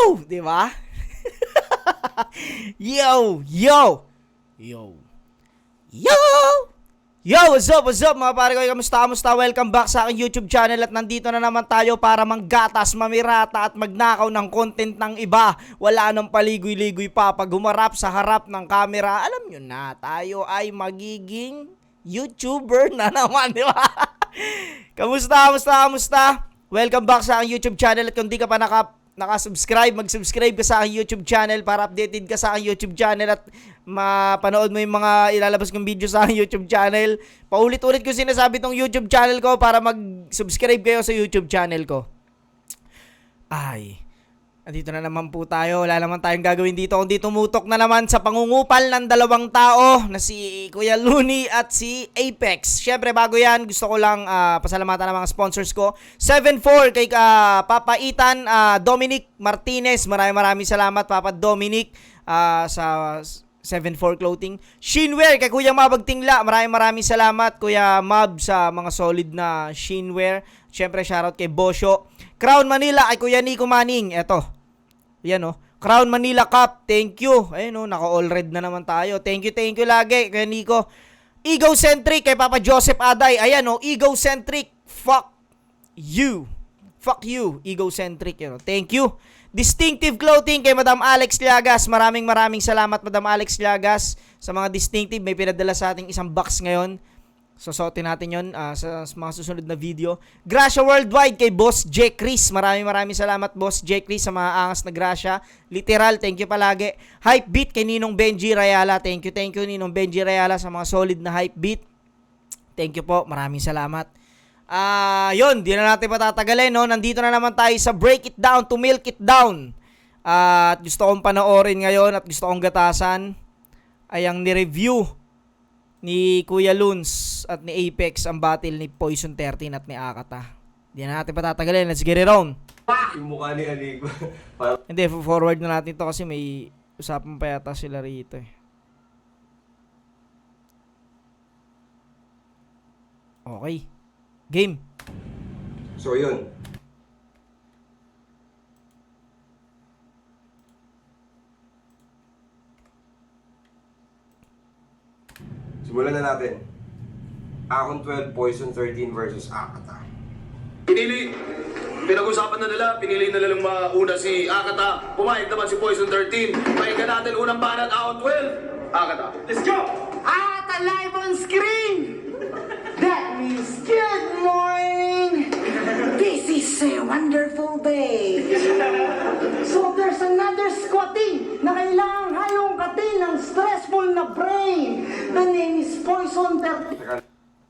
Di ba? Yo! Yo! Yo! Yo! Yo! What's up? What's up mga pare ko? Kamusta? Welcome back sa aking YouTube channel at nandito na naman tayo para manggatas, mamirata at magnakaw ng content ng iba. Wala nang paligoy-ligoy pa pag humarap sa harap ng camera. Alam nyo na, tayo ay magiging YouTuber na naman, di ba? Kamusta? Welcome back sa aking YouTube channel at kung di ka pa nakasubscribe, mag-subscribe ka sa aking YouTube channel para updated ka sa aking YouTube channel at mapanood mo yung mga ilalabas kong video sa aking YouTube channel. Paulit-ulit ko sinasabi tong YouTube channel ko para mag-subscribe kayo sa YouTube channel ko. Ay, andito na naman po tayo. Wala naman tayong gagawin dito kundi tumutok na naman sa pangungupal ng dalawang tao na si Kuya Looney at si Apex. Syempre bago yan, gusto ko lang pasalamatan ng mga sponsors ko. 7-4 kay Papa Ethan Dominic Martinez. Maraming salamat Papa Dominic sa 7-4 Clothing. Shinwear kay Kuya Mabag Tingla. Maraming salamat Kuya Mab sa mga solid na shinwear. Syempre shoutout kay Bosyo. Crown Manila kay Kuya Nico Manning. Eto. Yan o. Crown Manila Cup. Thank you. Ayun o. Naka-all red na naman tayo. Thank you lagi Kuya Nico. Egocentric kay Papa Joseph Aday. Ayan o. Egocentric. Fuck you. Egocentric. Yan o. Thank you. Distinctive Clothing kay Madam Alex Llagas. Maraming salamat Madam Alex Llagas sa mga distinctive. May pinadala sa ating isang box ngayon. Susuotin natin yon sa mga susunod na video. Gracia Worldwide kay Boss J. Chris. Maraming salamat Boss J. Chris sa mga angas na grasya. Literal, thank you palagi. Hype Beat kay Ninong Benji Rayala. Thank you Ninong Benji Rayala sa mga solid na Hype Beat. Thank you po, maraming salamat. Yun, di na natin patatagalin, no? Nandito na naman tayo sa Break It Down to Milk It Down. At gusto kong panoorin ngayon at gusto kong gatasan ay ang ni-review ni Kuya Loons at ni Apex ang battle ni Poison 13 at ni Akata. Di na natin patatagalin. Let's get it on. Yung mukha ni Alig. Hindi, forward na natin to kasi may usapan pa yata sila rito eh. Okay. Game. So yun. Simulan na natin. Akon 12, Poison 13 versus Akata. Pinag-usapan na nila, pinili na nilang mauna si Akata. Pumayag naman si Poison 13. Pakinggan natin unang banat, Akon 12. Akata. Let's go! Akata live on screen! That means good morning! This is a wonderful day! So there's another squatting na kailangang hayungkatin ng stressful na brain. The name is Poison 13.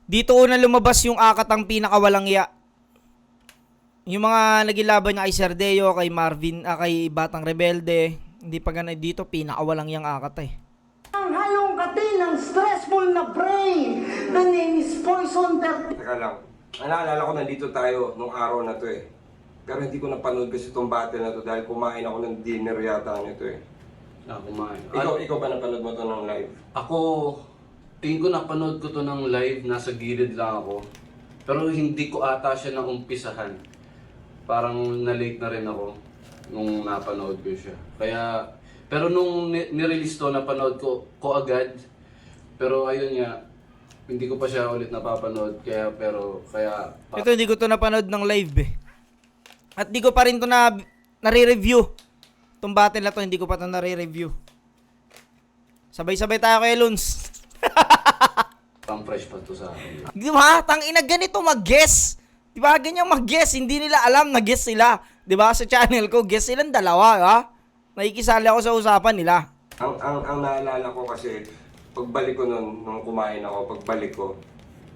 Dito una lumabas yung Akatang pinakawalang iya. Yung mga nagilaban niya kay Sardeo, kay Marvin, kay Batang Rebelde. Hindi pa ganun dito, pinakawalang yang Akata eh. Ang hayungkatin ng stressful na brain. The name is Poison 13. Teka lang. Naalala ko nandito tayo nung araw na to eh. Pero hindi ko napanood kasi itong battle na to dahil kumain ako ng dinner yata nito eh. Kumain. Ikaw ba napanood mo to ng live? Ako, tingin ko napanood ko to ng live, nasa gilid lang ako. Pero hindi ko ata siya naumpisahan. Parang na-late na rin ako nung napanood ko siya. Kaya, pero nung nirelease to, napanood ko agad. Pero ayun nga, hindi ko pa siya ulit napapanood. Kaya, Ito hindi ko to napanood ng live eh. At di ko pa rin to nare-review. Itong battle na to, hindi ko pa to nare-review. Sabay-sabay tayo kay Loons. pang fresh pa to sa akin. Di ba? Tangina ganito mag-guess. Di ba? Ganyan mag-guess. Hindi nila alam na guess sila. Di ba? Sa channel ko, guess silang dalawa, ha? Nakikisali ako sa usapan nila. Ang naalala ko kasi, pagbalik ko nung kumain ako, pagbalik ko,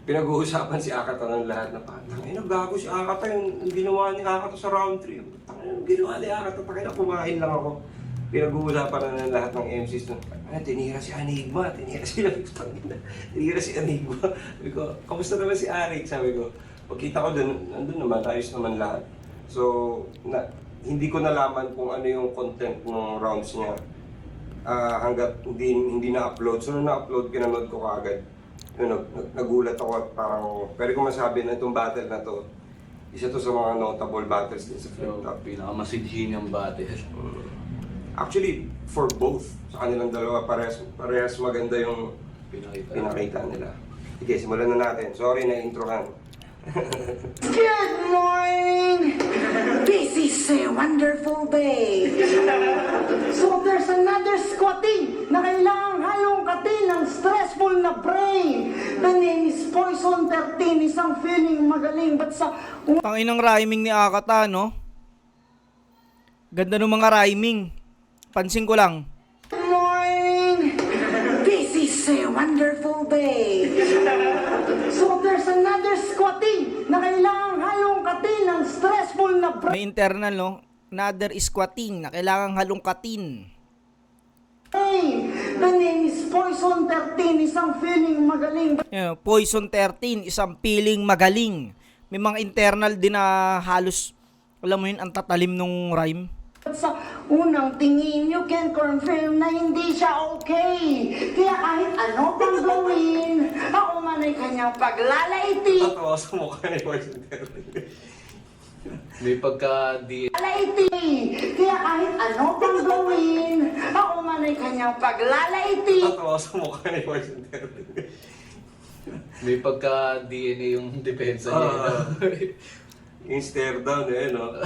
pinag-uusapan si Akata ng lahat na parang, gago si Akata yung ginawa ni Akata sa round 3. Yung ginawa ni Akata, pakita kumain lang ako. Pinag-uusapan na ng lahat ng MCs na, tinira si Enigma, tinira si Enigma. Sabi ko, kamusta naman si Arik? Sabi ko, pagkita ko dun, nandun naman, ayos naman lahat. So, hindi ko nalaman kung ano yung content ng rounds niya hanggat hindi na-upload. So, nung na-upload, pinanood ko kaagad. Nagulat ako at parang, pero kung masabi na itong battle na to, Isa to sa mga notable battles din sa Flip So, Top. pinakamasidhin yung battle. Actually, for both, sa kanilang dalawa, parehas maganda yung pinakita nila. Sige, simulan na natin. Sorry na introhan. Good morning! This is a wonderful day. So there's another squatting na kailangang halongkatin ng stressful na brain. The name is Poison 13, isang feeling magaling but sa Tanginang rhyming ni Akata, no? Ganda ng mga rhyming. Pansin ko lang. Good morning! This is a wonderful day. So there's another squatting na kailangang halongkatin ng stressful na brain. May internal, no? Another squatting na kailangang halongkatin. The name is Poison 13, isang feeling magaling. Yeah, Poison 13, isang feeling magaling. May mga internal din na halos, alam mo yun, ang tatalim nung rhyme. At sa unang tingin, you can confirm na hindi siya okay. Kaya kahit ano pang gawin, ako man ay kanyang paglalaiti. Tatawa sa mukha ni Poison 13. May pagka-DNA. Laiti. Kaya kahit ano pang gawin, ako man ay kanyang paglalaiti. Tatawa sa mukha ni Poison 13. May pagka-DNA yung depensa niya. Yung stare down no?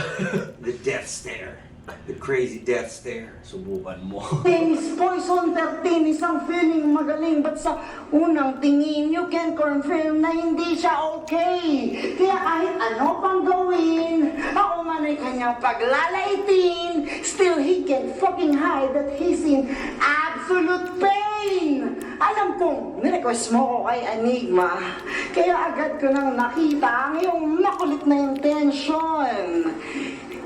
The death stare. The crazy death stare. Subukan mo. Name is Poison 13, isang feeling magaling. But sa unang tingin, you can confirm na hindi siya okay. Kaya kahit ano pang gawin, ako man ay kanyang paglalaitin, still he can fucking hide that he's in absolute pain. Alam kong, nirequest mo ko kay Enigma, kaya agad ko nang nakita ang iyong makulit na intention.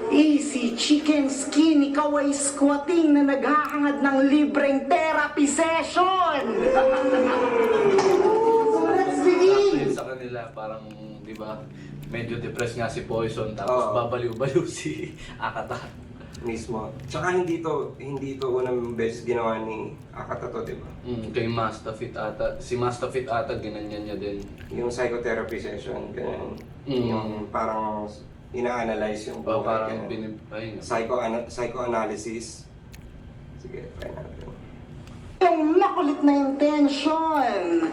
Easy chicken skin, ikaw ay squatting na naghahangad ng libreng therapy session. So let's begin. Sa kanila, parang, di ba, medyo depressed nga si Poison, tapos Oo. babaliw-baliw si Akata. Mismo. Tsaka hindi to unang beses ginawa ni Akata to, di ba? Kay Mastafit ata. Si Mastafit ata, ginanyan niya din. Yung psychotherapy session, ganyan. Mm. Yung parang ina-analyze yung O buhay, parang ganyan. ayun. Psychoanalysis. Sige, try natin. Yung makulit na intention.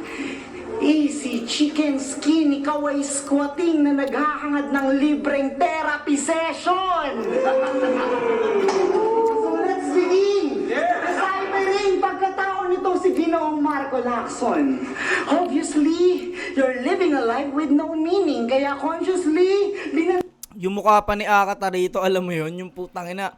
Easy chicken skin, ikaw ay squatting na naghahangad ng libreng therapy session. So let's begin. Deciphering pagkatao nito si Ginoong Marco Lacson. Obviously, you're living a life with no meaning, kaya consciously, Yung mukha pa ni Akata rito, alam mo yun, yung putang ina.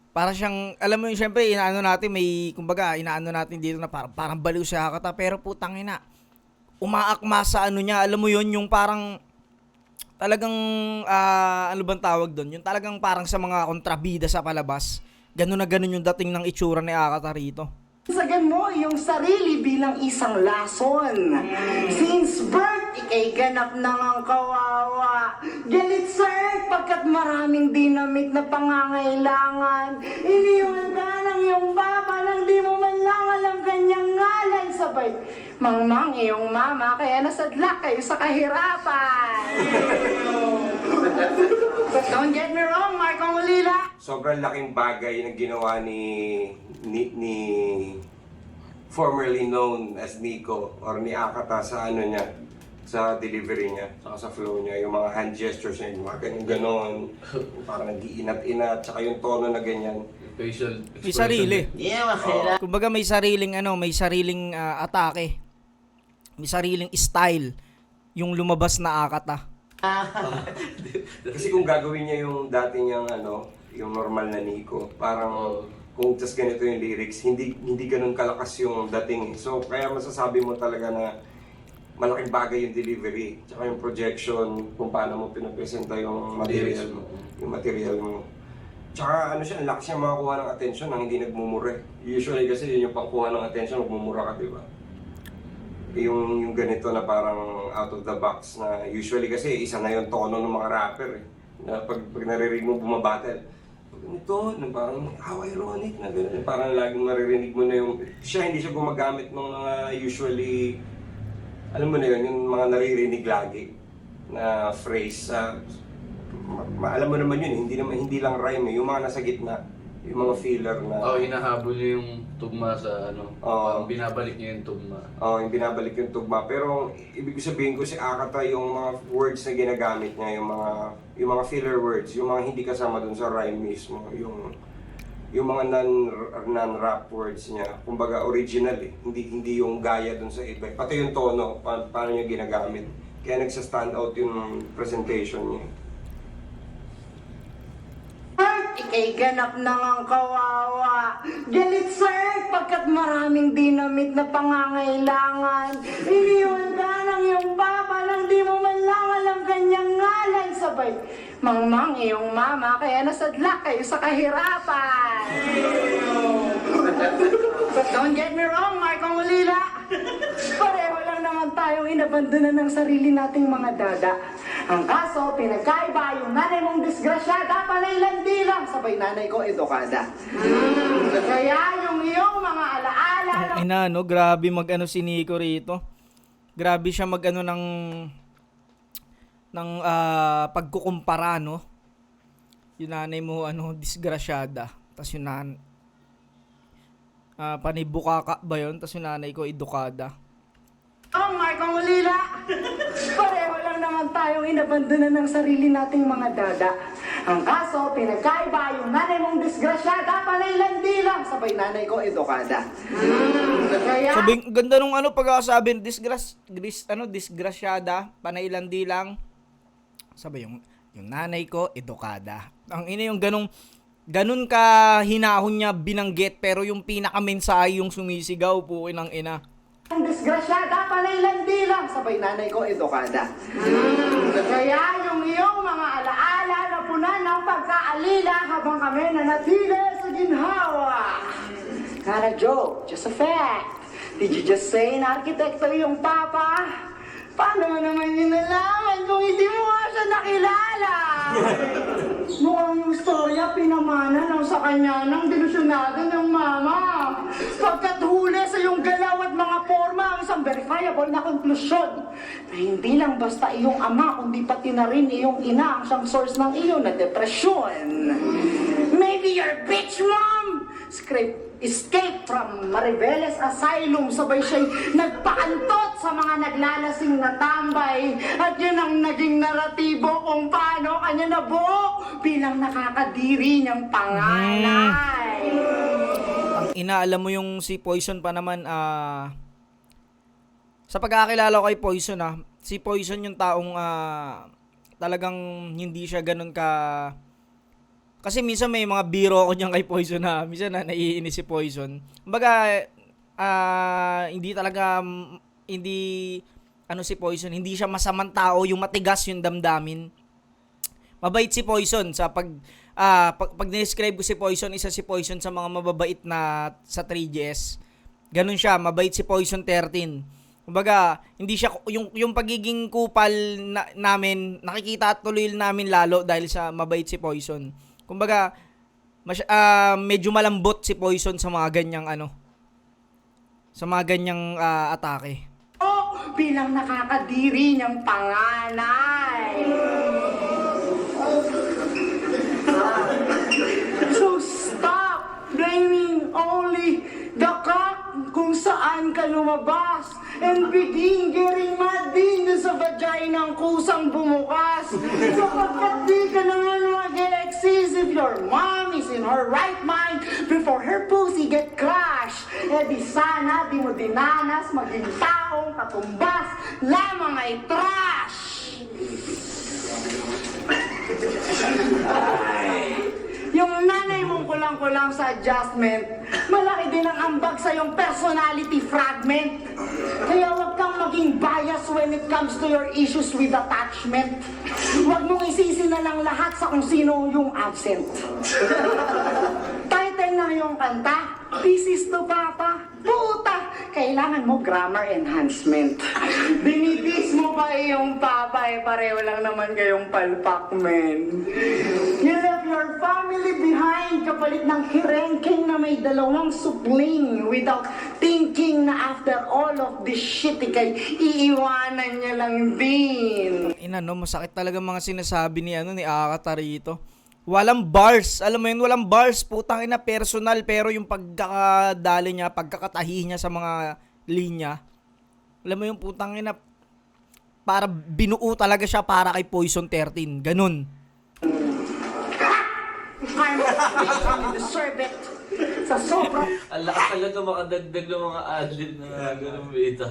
Para siyang, alam mo yun, syempre, inaano natin, inaano natin dito na parang baliw si Akata, pero putang ina, umaakma sa ano niya, alam mo yun, yung parang, talagang, ano bang tawag doon? Yung talagang parang sa mga kontrabida sa palabas, ganun na ganun yung dating ng itsura ni Akata rito. Sagan mo yung sarili bilang isang lason. Since birth, ikay ganap nang ang kawawa. Galit sa earth pagkat maraming dinamit na pangangailangan. Iniwan ka ng iyong papa nang di mo man lang alam kanyang ngalan. Sabay, mangmang iyong mama kaya nasadlak kayo sa kahirapan. Don't get me wrong, Marco Molina. Sobrang laking bagay na ginawa ni formerly known as Nico or ni Akata sa ano niya, sa delivery niya, saka sa flow niya, yung mga hand gestures niya, yung mga ganon, parang nag-iinat-inat, saka yung tono na ganyan. Facial May sarili. Yeah, makira. Kumbaga may sariling atake. May sariling style yung lumabas na Akata. Kasi kung gagawin niya yung dati niyang yung normal na Nico, parang kung tas ganito yung lyrics, hindi ganun kalakas yung dating. So kaya masasabi mo talaga na malaking bagay yung delivery, tsaka yung projection, kung paano mo pinapresenta yung material mo. Yung material mo. Tsaka ang lakas niya makakuha ng attention nang hindi nagmumure. Usually kasi yun yung pangkuha ng attention, magmumura ka, di ba? Yung ganito na parang out of the box na usually kasi isa na yung tono ng mga rapper eh. Na pag naririnig mo bumabattle, pag ganito, na parang how ironic na gano'n. Parang laging maririnig mo na yung, hindi siya gumagamit ng mga usually, alam mo na yun, yung mga naririnig lagi. na phrase. Alam mo naman yun, hindi lang rhyme, yung mga nasa gitna, yung mga filler na... hinahabol niya yung tugma sa ano. Oo. Binabalik niya yung tugma. Yung binabalik yung tugma. Pero ibig sabihin ko si Akata, yung mga words na ginagamit niya, yung mga filler words, yung mga hindi kasama dun sa rhyme mismo, yung mga non-rap words niya, kumbaga original hindi yung gaya dun sa iba. Pati yung tono, paano niya ginagamit. Kaya nagsa-stand out yung presentation niya. Ika'y ganap na ngang kawawa. Galit sir, pagkat maraming dinamit na pangangailangan. Iniwan ka ng iyong papa nang di mo man lang alam kanyang ngalan. Sabay, mangmang iyong mama, kaya nasadla kayo sa kahirapan. But don't get me wrong, Marco Molina. Pareho lang naman tayong inabandonan ng sarili nating mga dada. Ang kaso, pinagkaiba yung nanay mong disgrasyada, panay-landi lang. Sabay nanay ko, edukada. Kaya yung iyong mga alaala... Ang ina, no? Grabe mag-ano si Nico rito. Grabe siya mag-ano ng pagkukumpara, no? Yung nanay mo, disgrasyada. Tapos yung panibukaka ba yun? Tapos yung nanay ko, edukada. Marco Molina. Pareho lang naman tayong inabandonan ng sarili nating mga dada. Ang kaso, pinagkaiba yung nanay mong disgrasyada, panay-landi lang. Sabay nanay ko, edukada. Kaya... Sabi, ganda nung pagkakasabi, disgrasyada, panay-landi lang. Sabi yung nanay ko, edukada. Ang ina yung ganun ka hinahon niya binanggit, pero yung pinaka-mensahe yung sumisigaw po ng ina. Ang disgrasyada, panay-landi lang. Sabay nanay ko, edukada. Kaya yung iyong mga alaala na punan ng pagkaalila habang kami nanatili sa ginhawa. Not a joke, just a fact. Did you just say na arkitekto yung papa? Paano mo naman yun nalaman kung hindi mo nga siya nakilala? Mukhang yung storya pinamana ng sa kanya ng delusyonado ng mama. Pagkat huli sa iyong galaw at mga forma ang isang verifiable na konklusyon na hindi lang basta iyong ama kundi pati na rin iyong ina ang siyang source ng iyong na depresyon. Maybe your bitch mom escape from Mariveles Asylum, sabay siya'y nagpaantot sa mga naglalasing na tambay at yun ang naging naratibo kung paano kanya nabuo bilang nakakadiri niyang panganay. Ang ina, alam mo yung si Poison pa naman, sa pagkakakilala ko kay Poison, si Poison yung taong talagang hindi siya ganun ka... Kasi minsan may mga biro ko niyan kay Poison minsan naiinis si Poison. Kumbaga, si Poison, hindi siya masamang tao, yung matigas yung damdamin. Mabait si Poison sa pag describe ko si Poison, isa si Poison sa mga mababait na sa 3GS. Ganun siya, mabait si Poison 13. Kumbaga, hindi siya yung pagiging kupal namin, nakikita at tuloy namin lalo dahil sa mabait si Poison. Kumbaga, medyo malambot si Poison sa mga ganyang atake. Bilang nakakadiri niyang panganay. So stop blaming only the cock kung saan ka lumabas and begin getting mad din sa vagina ng kusang bumukas. Sapagkat di ka naman mag-exist if your mom is in her right mind before her pussy get crushed. Eh di sana di mo dinanas maging taong katumbas lamang ay trash. Yung nanay mong kulang-kulang sa adjustment, malaki din ang ambag sa yung personality fragment. Kaya huwag kang maging bias when it comes to your issues with attachment. Huwag mong isisi na lang lahat sa kung sino yung absent. Title na yung kanta, This is to Papa. Puta! Kailangan mo grammar enhancement. Binitis mo pa iyong papa, pareho lang naman kayong palpak, men. You left your family behind kapalit ng kirengking na may 2 supling without thinking thinking na after all of this shit, ikay iiwanan niya lang din. Ina, no, masakit talaga mga sinasabi ni ni Akata rito. Walang bars, alam mo yun, walang bars, putang ina, personal, pero yung pagkakadali niya, pagkakatahi niya sa mga linya, alam mo yung putang ina, para binuo talaga siya para kay Poison 13, ganun. You deserve it. Sa sobrang Ang lakas talaga makadagdag ng mga adlib na ganun bita.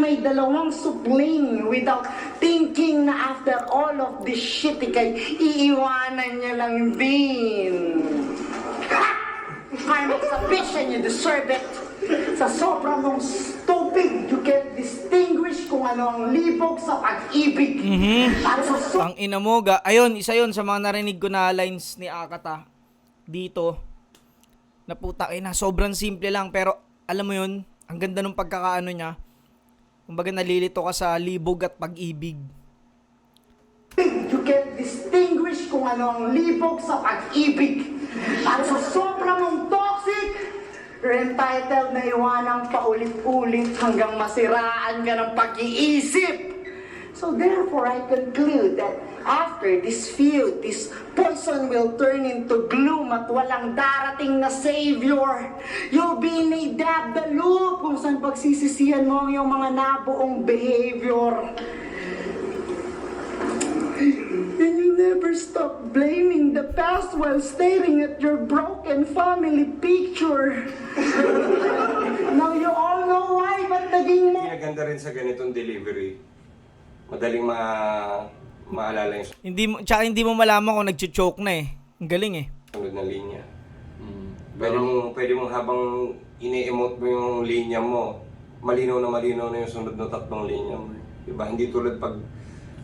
may dalawang supling without thinking na after all of this shit, ikay iiwanan niya lang din. I'm a bitch and you deserve it. Sa sobrang mong stupid, you can't distinguish kung ano ang libog sa pag-ibig. At sa Ang ina mo, ayun, isa yun sa mga narinig ko na lines ni Akata dito. Na puta ina, sobrang simple lang, pero alam mo yun, ang ganda ng pagkakaano niya. Kumbaga nalilito ka sa libog at pag-ibig. you can't distinguish kung ano ang libog sa pag-ibig. At sa sobrang mong toxic, you're entitled na iwanang paulit-ulit hanggang masiraan ka ng pag-iisip. So therefore, I conclude that after this feud, this poison will turn into gloom at walang darating na savior. You'll be in a loop kung saan pagsisisihan mo ang iyong mga nabuong behavior. And you never stop blaming the past while staring at your broken family picture. Now you all know why, but naging mo... Pinaganda rin sa ganitong delivery. Madaling maalala yung Tsaka hindi mo malaman kung nag-choke na eh. Ang galing eh. sunod na linya. Pero Pwede mong habang ini-emote mo yung linya mo, malinaw na yung sunod na tatlong linya mo. Diba? Hindi tulad pag...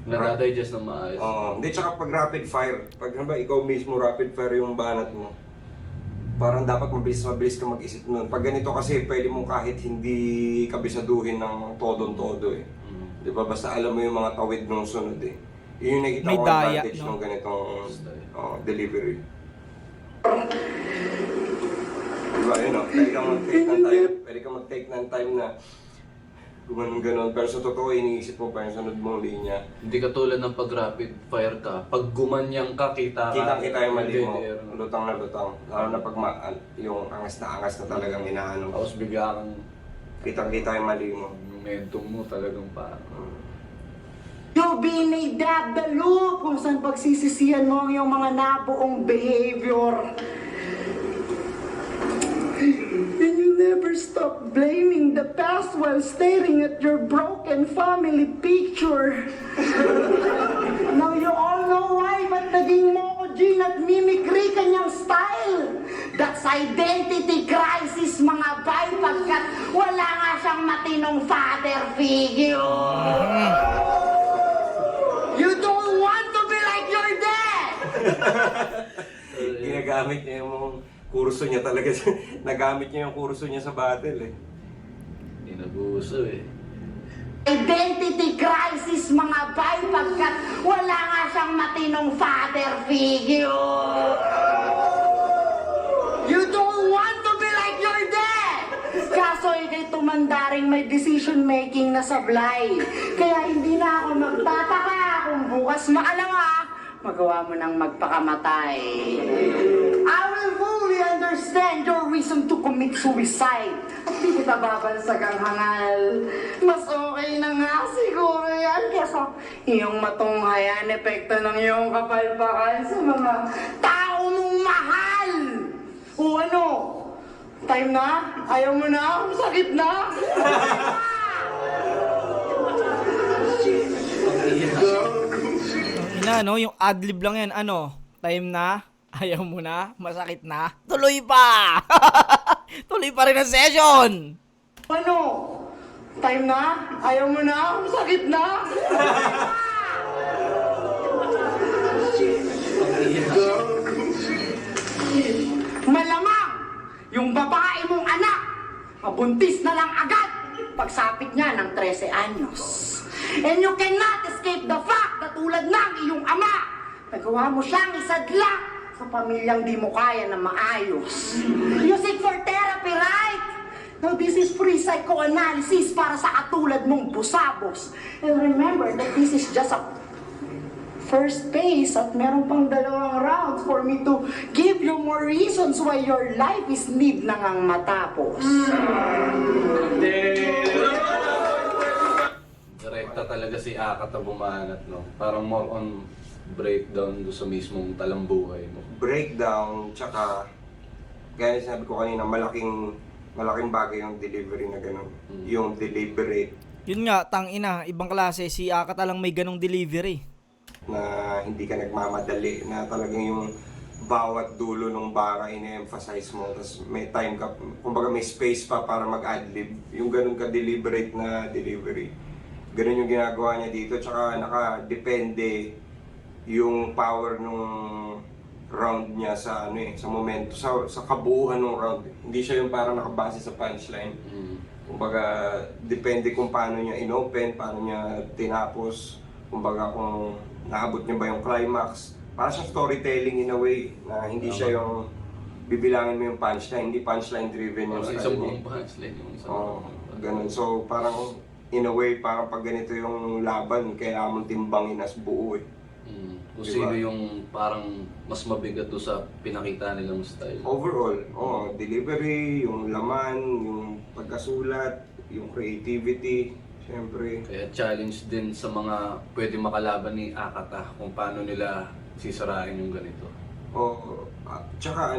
nadadigest na maayos. Hindi, tsaka pag rapid fire. Pag ikaw mismo rapid fire yung banat mo, parang dapat mabilis ka mag-isip nun. Pag ganito kasi, pwede mong kahit hindi kabisaduhin ng todong-todo eh. Diba? Basta alam mo yung mga tawid ng sunod eh. Yun yung nakita May ko daya, advantage no? ng ganitong delivery. Diba, yun o. Pwede ka mag-take ng time na gumanon-ganon. Pero sa totoo, iniisip mo pa yung sunod mong linya. Hindi katulad ng pag rapid fire ka. Pag gumanyang ka, kita ka. Kitang-kita yung mali mo. Dead air. Lutang na lutang. Lalo na pag yung angas na talagang inaano. Tapos bigla kang Kitang-kita yung mali mo. momentum mo talagang parang. You'll be in a loop kung saan pagsisisihan mo ang iyong mga nabuong behavior. And you never stop blaming the past while staring at your broken family picture. Now you all know why, but naging Moco Jean at mimicry kanyang style. That's identity crisis, mga bay, pagkat wala nga siyang matinong father figure. You don't want to be like your dad! Ginagamit niya yung kurso niya talaga. Nagamit niya yung kurso niya sa battle eh. Hindi nag-uuso eh. Identity crisis, mga bay, pagkat wala nga siyang matinong father figure. You don't want to be like your dad! Kaso ikay tumanda rin may decision making na sablay. Kaya hindi na ako magtataka kung bukas maalawa, magawa mo nang magpakamatay. I will fully understand your reason to commit suicide. At di kita babansag ang hangal. Mas okay na nga siguro yan kesa iyong matunghayan epekto ng iyong kapalpakan sa mga tao mong mahal. O ano? Time na? Ayaw mo na? Sakit na? Ina, no? Yung adlib lang yan. Ano? Time na? Ayaw mo na? Masakit na? Tuloy pa! Tuloy pa rin ang session! Ano? Time na? Ayaw mo na? Sakit na? Malamang yung babae mong anak mabuntis na lang agad pagsapit niya ng 13 anyos. And you cannot escape the fact na tulad ng iyong ama, nagawa mo siyang isadla sa pamilyang di mo kaya na maayos. You seek for therapy, right? Now, this is free psychoanalysis para sa katulad mong busabos. And remember that this is just a first phase at meron pang 2 rounds for me to give you more reasons why your life is need na ngang matapos. Direkta talaga si Akata bumanat, no? Parang more on breakdown do sa mismong talambuhay mo. Breakdown, tsaka, gaya sabi ko kanina, malaking bagay yung delivery na gano'n. Yung deliberate Yun nga, tangina, ibang klase, si Akata lang may ganong delivery. na hindi ka nagmamadali, na talagang yung bawat dulo ng bara ine-emphasize mo, tapos may time ka, kumbaga may space pa para mag-adlib. Yung ganun ka deliberate na delivery. Ganun yung ginagawa niya dito, tsaka nakadepende yung power nung round niya sa sa momento, sa kabuuan ng round. Hindi siya yung parang nakabase sa punchline. Kumbaga, depende kung paano niya inopen, paano niya tinapos, kumbaga kung naabot niya ba yung climax. Para sa storytelling in a way, na hindi siya yung bibilangin mo yung punchline, hindi punchline driven yung Sa isang buong punchline yung isang ganun. So parang in a way, parang pag ganito yung laban, kailangan mong timbangin as buo eh. Kung Diba? sino yung parang mas mabigat doon sa pinakita nilang style. Overall, delivery, yung laman, yung pagkasulat, yung creativity, syempre. Kaya challenge din sa mga pwede makalaban ni Akata kung paano nila sisirain yung ganito. Tsaka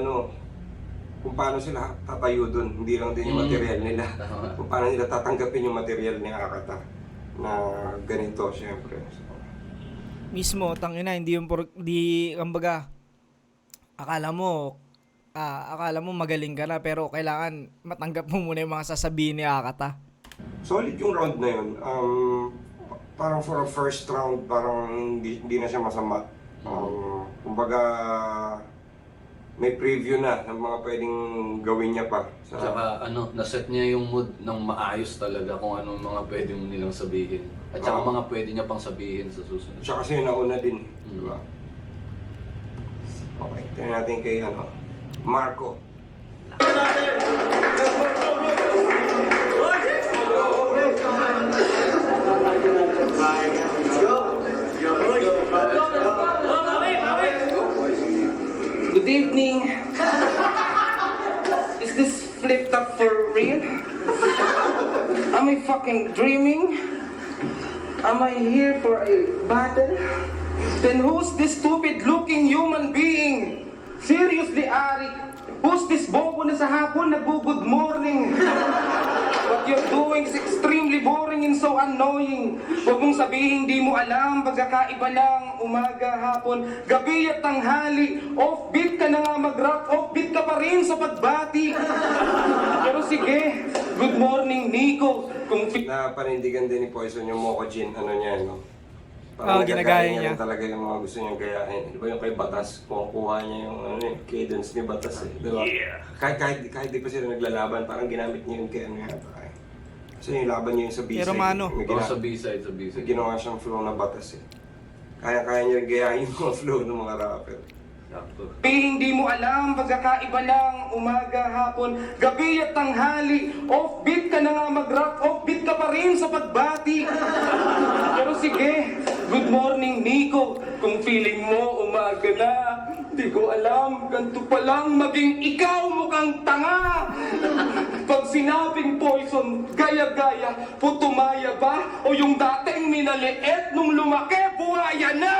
kung paano sila tatayo dun, hindi lang din yung material nila. Tama. Kung paano nila tatanggapin yung material ni Akata na ganito, syempre. Mismo, tangina, hindi yung kumbaga, akala mo magaling ka na, pero kailangan matanggap mo muna yung mga sasabihin ni Akata. Solid yung round na yun. Parang for a first round, parang hindi na siya masama. Kumbaga, may preview na ng mga pwedeng gawin niya pa. Tsaka naset niya yung mood ng maayos talaga kung ano mga pwede mo nilang sabihin. At saka mga pwede niya pang sabihin sa susunod. Siya kasi nauna din, di ba? Okay, tingnan natin kay Marco. Good evening. Is this flipped up for real? Am I fucking dreaming? Am I here for a battle? Then who's this stupid looking human being? Seriously, Ari? Who's this bobo na sa hapon nag-good morning? What you're doing is extremely boring and so annoying. Huwag mong sabihin di mo alam, pagkakaiba lang, umaga, hapon, gabi at tanghali. Offbeat ka na nga mag-rap, offbeat ka pa rin sa pagbati. Pero sige, good morning, Nico. Kung Na panindigan din ni Poison yung Moco Gin, niya, no? Ginagaya niya. Talaga yung mga gusto niyang gayahin. Di ba yung kay Batas, kuha niya yung cadence ni Batas eh. Di ba? Kahit di pa sila naglalaban, parang ginamit niya yung kay yata eh. Kasi yung laban niya yung sa B-side. Pero mano? May Sa B-side, sa B-side. ginawa siyang flow na Batas eh. Kaya niya rin gayahin yung mga flow ng mga rapper. Sakto. hindi mo alam, pagkakaiba lang, umaga, hapon, gabi at tanghali. Offbeat ka na nga mag-rap, offbeat ka pa rin sa pagbati. Pero sige, good morning, Nico. Kung feeling mo umaga na, di ko alam, ganito pa lang maging ikaw mukhang tanga. Pag sinabing Poison, gaya-gaya, putumaya ba? O yung dating minaliit nung lumaki, buhaya na!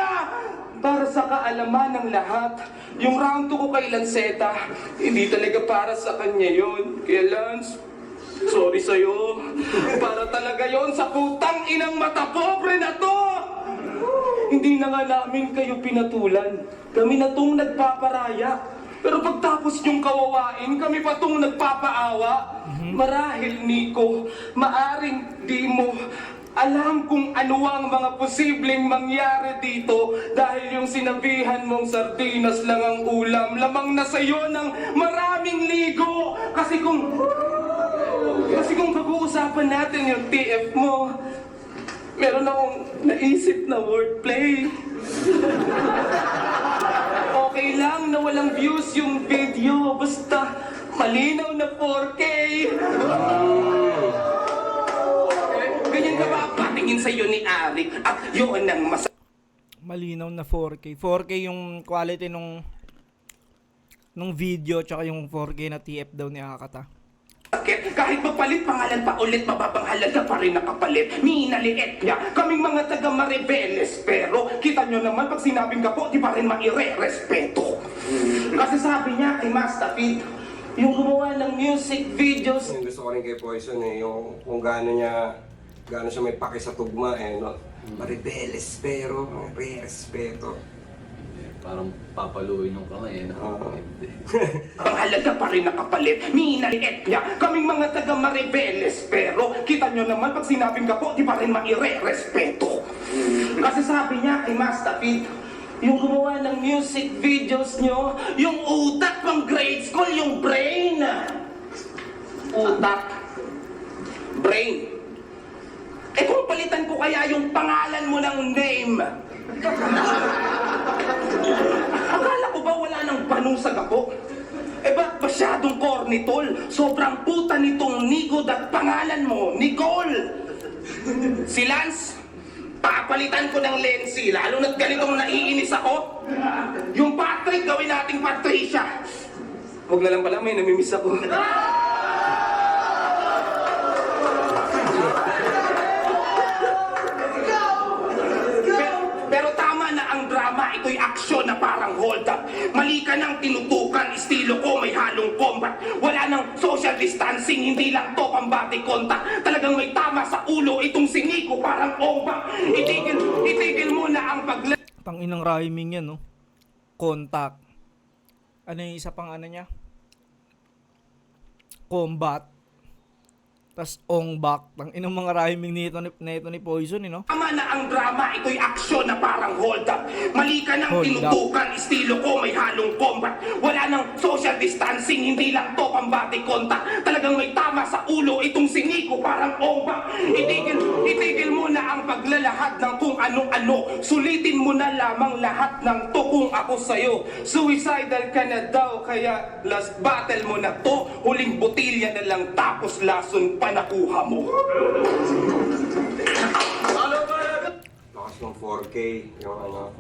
Para sa kaalaman ng lahat, yung round 2 ko kay Lanceta, hindi talaga para sa kanya yon. Kaya Lance, sorry sa'yo. Para talaga yon sa putang inang mata pobre na to! Hindi na nga namin kayo pinatulan. Kami na tong nagpaparaya. Pero pagtapos yung kawawain, kami pa tong nagpapaawa. Marahil, Nico, maaring di mo alam kung ano ang mga posibleng mangyari dito dahil yung sinabihan mong sardinas lang ang ulam, lamang na sa'yo ng maraming ligo. Kasi kung pag-uusapan natin yung TF mo, meron akong naisip na wordplay. Okay lang na walang views yung video, basta Malinaw na 4K. Ganyan ka ba patingin sa'yo ni Arik? At yun ang Malinaw na 4K. 4K yung quality nung video tsaka yung 4K na TF daw ni Akata. masakit. Kahit mapalit pangalan pa ulit, mababang halaga pa rin nakapalit. Minaliit niya, kaming mga taga Maribeles. Pero kita nyo naman, pag sinabing ka po, di pa rin maire-respeto. Kasi sabi niya kay Master Feed, yung gumawa ng music videos, Yung gusto ko rin kay Poison yung kung gaano siya may paki sa tugma no? Maribeles pero re-respeto. Parang papaluin yung kamay, Hindi. ang halaga pa rin nakapalit. Minaliit niya, kaming mga taga Maribeles. Pero kita nyo naman, pag sinabing ka po, di pa rin maire-respeto. Kasi sabi niya kay Master Feed, yung gumawa ng music videos nyo, yung utak pang grade school, yung brain. Utak. Brain. Eh kung palitan ko kaya yung pangalan mo ng name. Akala ko ba wala nang panusag ako? Eh ba't masyadong corny tol? Sobrang puta nitong Nico at pangalan mo, Nicole. Si Lance, papalitan ko ng Lensi, lalo na't ganitong naiinis ako. Yung Patrick, gawin nating Patricia. Huwag na lang pala, may namimiss ako. Pero tama na ang drama, ito'y aksyon na parang hold up. Mali ka ng tinutukan, estilo ko may halong combat. Wala nang social distancing, hindi lang to pambati contact. Talagang may tama sa ulo, itong siniko parang ombak. Itigil mo na ang Tanginang rhyming yan, no? Contact. Ano yung isa pang ano niya? Combat. Tas ongbak. Tanginang mga rhyming nito ni Poison, no? Tama na ang drama, ito'y aksyon na parang hold up. Mali ka ng Hold tinutukan, estilo ko may halong combat. Wala nang social distancing, hindi lang to pambati contact. Talagang may tama sa ulo, itong siniko parang ombak. Itigil mo na ang paglalahad ng kung ano-ano. Sulitin mo na lamang lahat ng to kung ako sa'yo. Suicidal ka na daw, kaya last battle mo na to. Huling botilya na lang tapos lason pa nakuha mo. Lakas ng 4K, yung ano.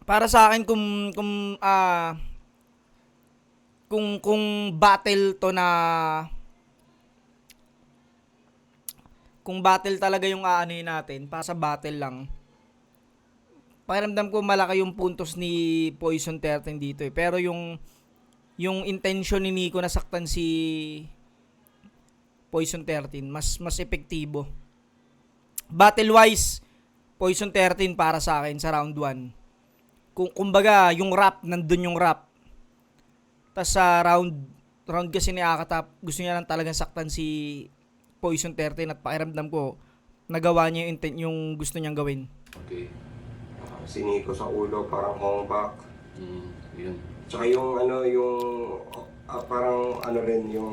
Para sa akin kung battle to na kung battle talaga yung aanuhin natin, para sa battle lang. Pakiramdam ko malaki yung puntos ni Poison 13 dito eh. Pero yung intention ni Nico na saktan si Poison 13 mas epektibo. Battle wise, Poison 13 para sa akin sa round 1. Kumbaga, yung rap, nandun yung rap. Tas sa round kasi ni Akata, gusto niya lang talagang saktan si Poison 13 at pakiramdam ko, nagawa niya yung gusto niyang gawin. Okay. Siniko sa ulo, parang hongbak. Yun. Tsaka yung parang ano rin yung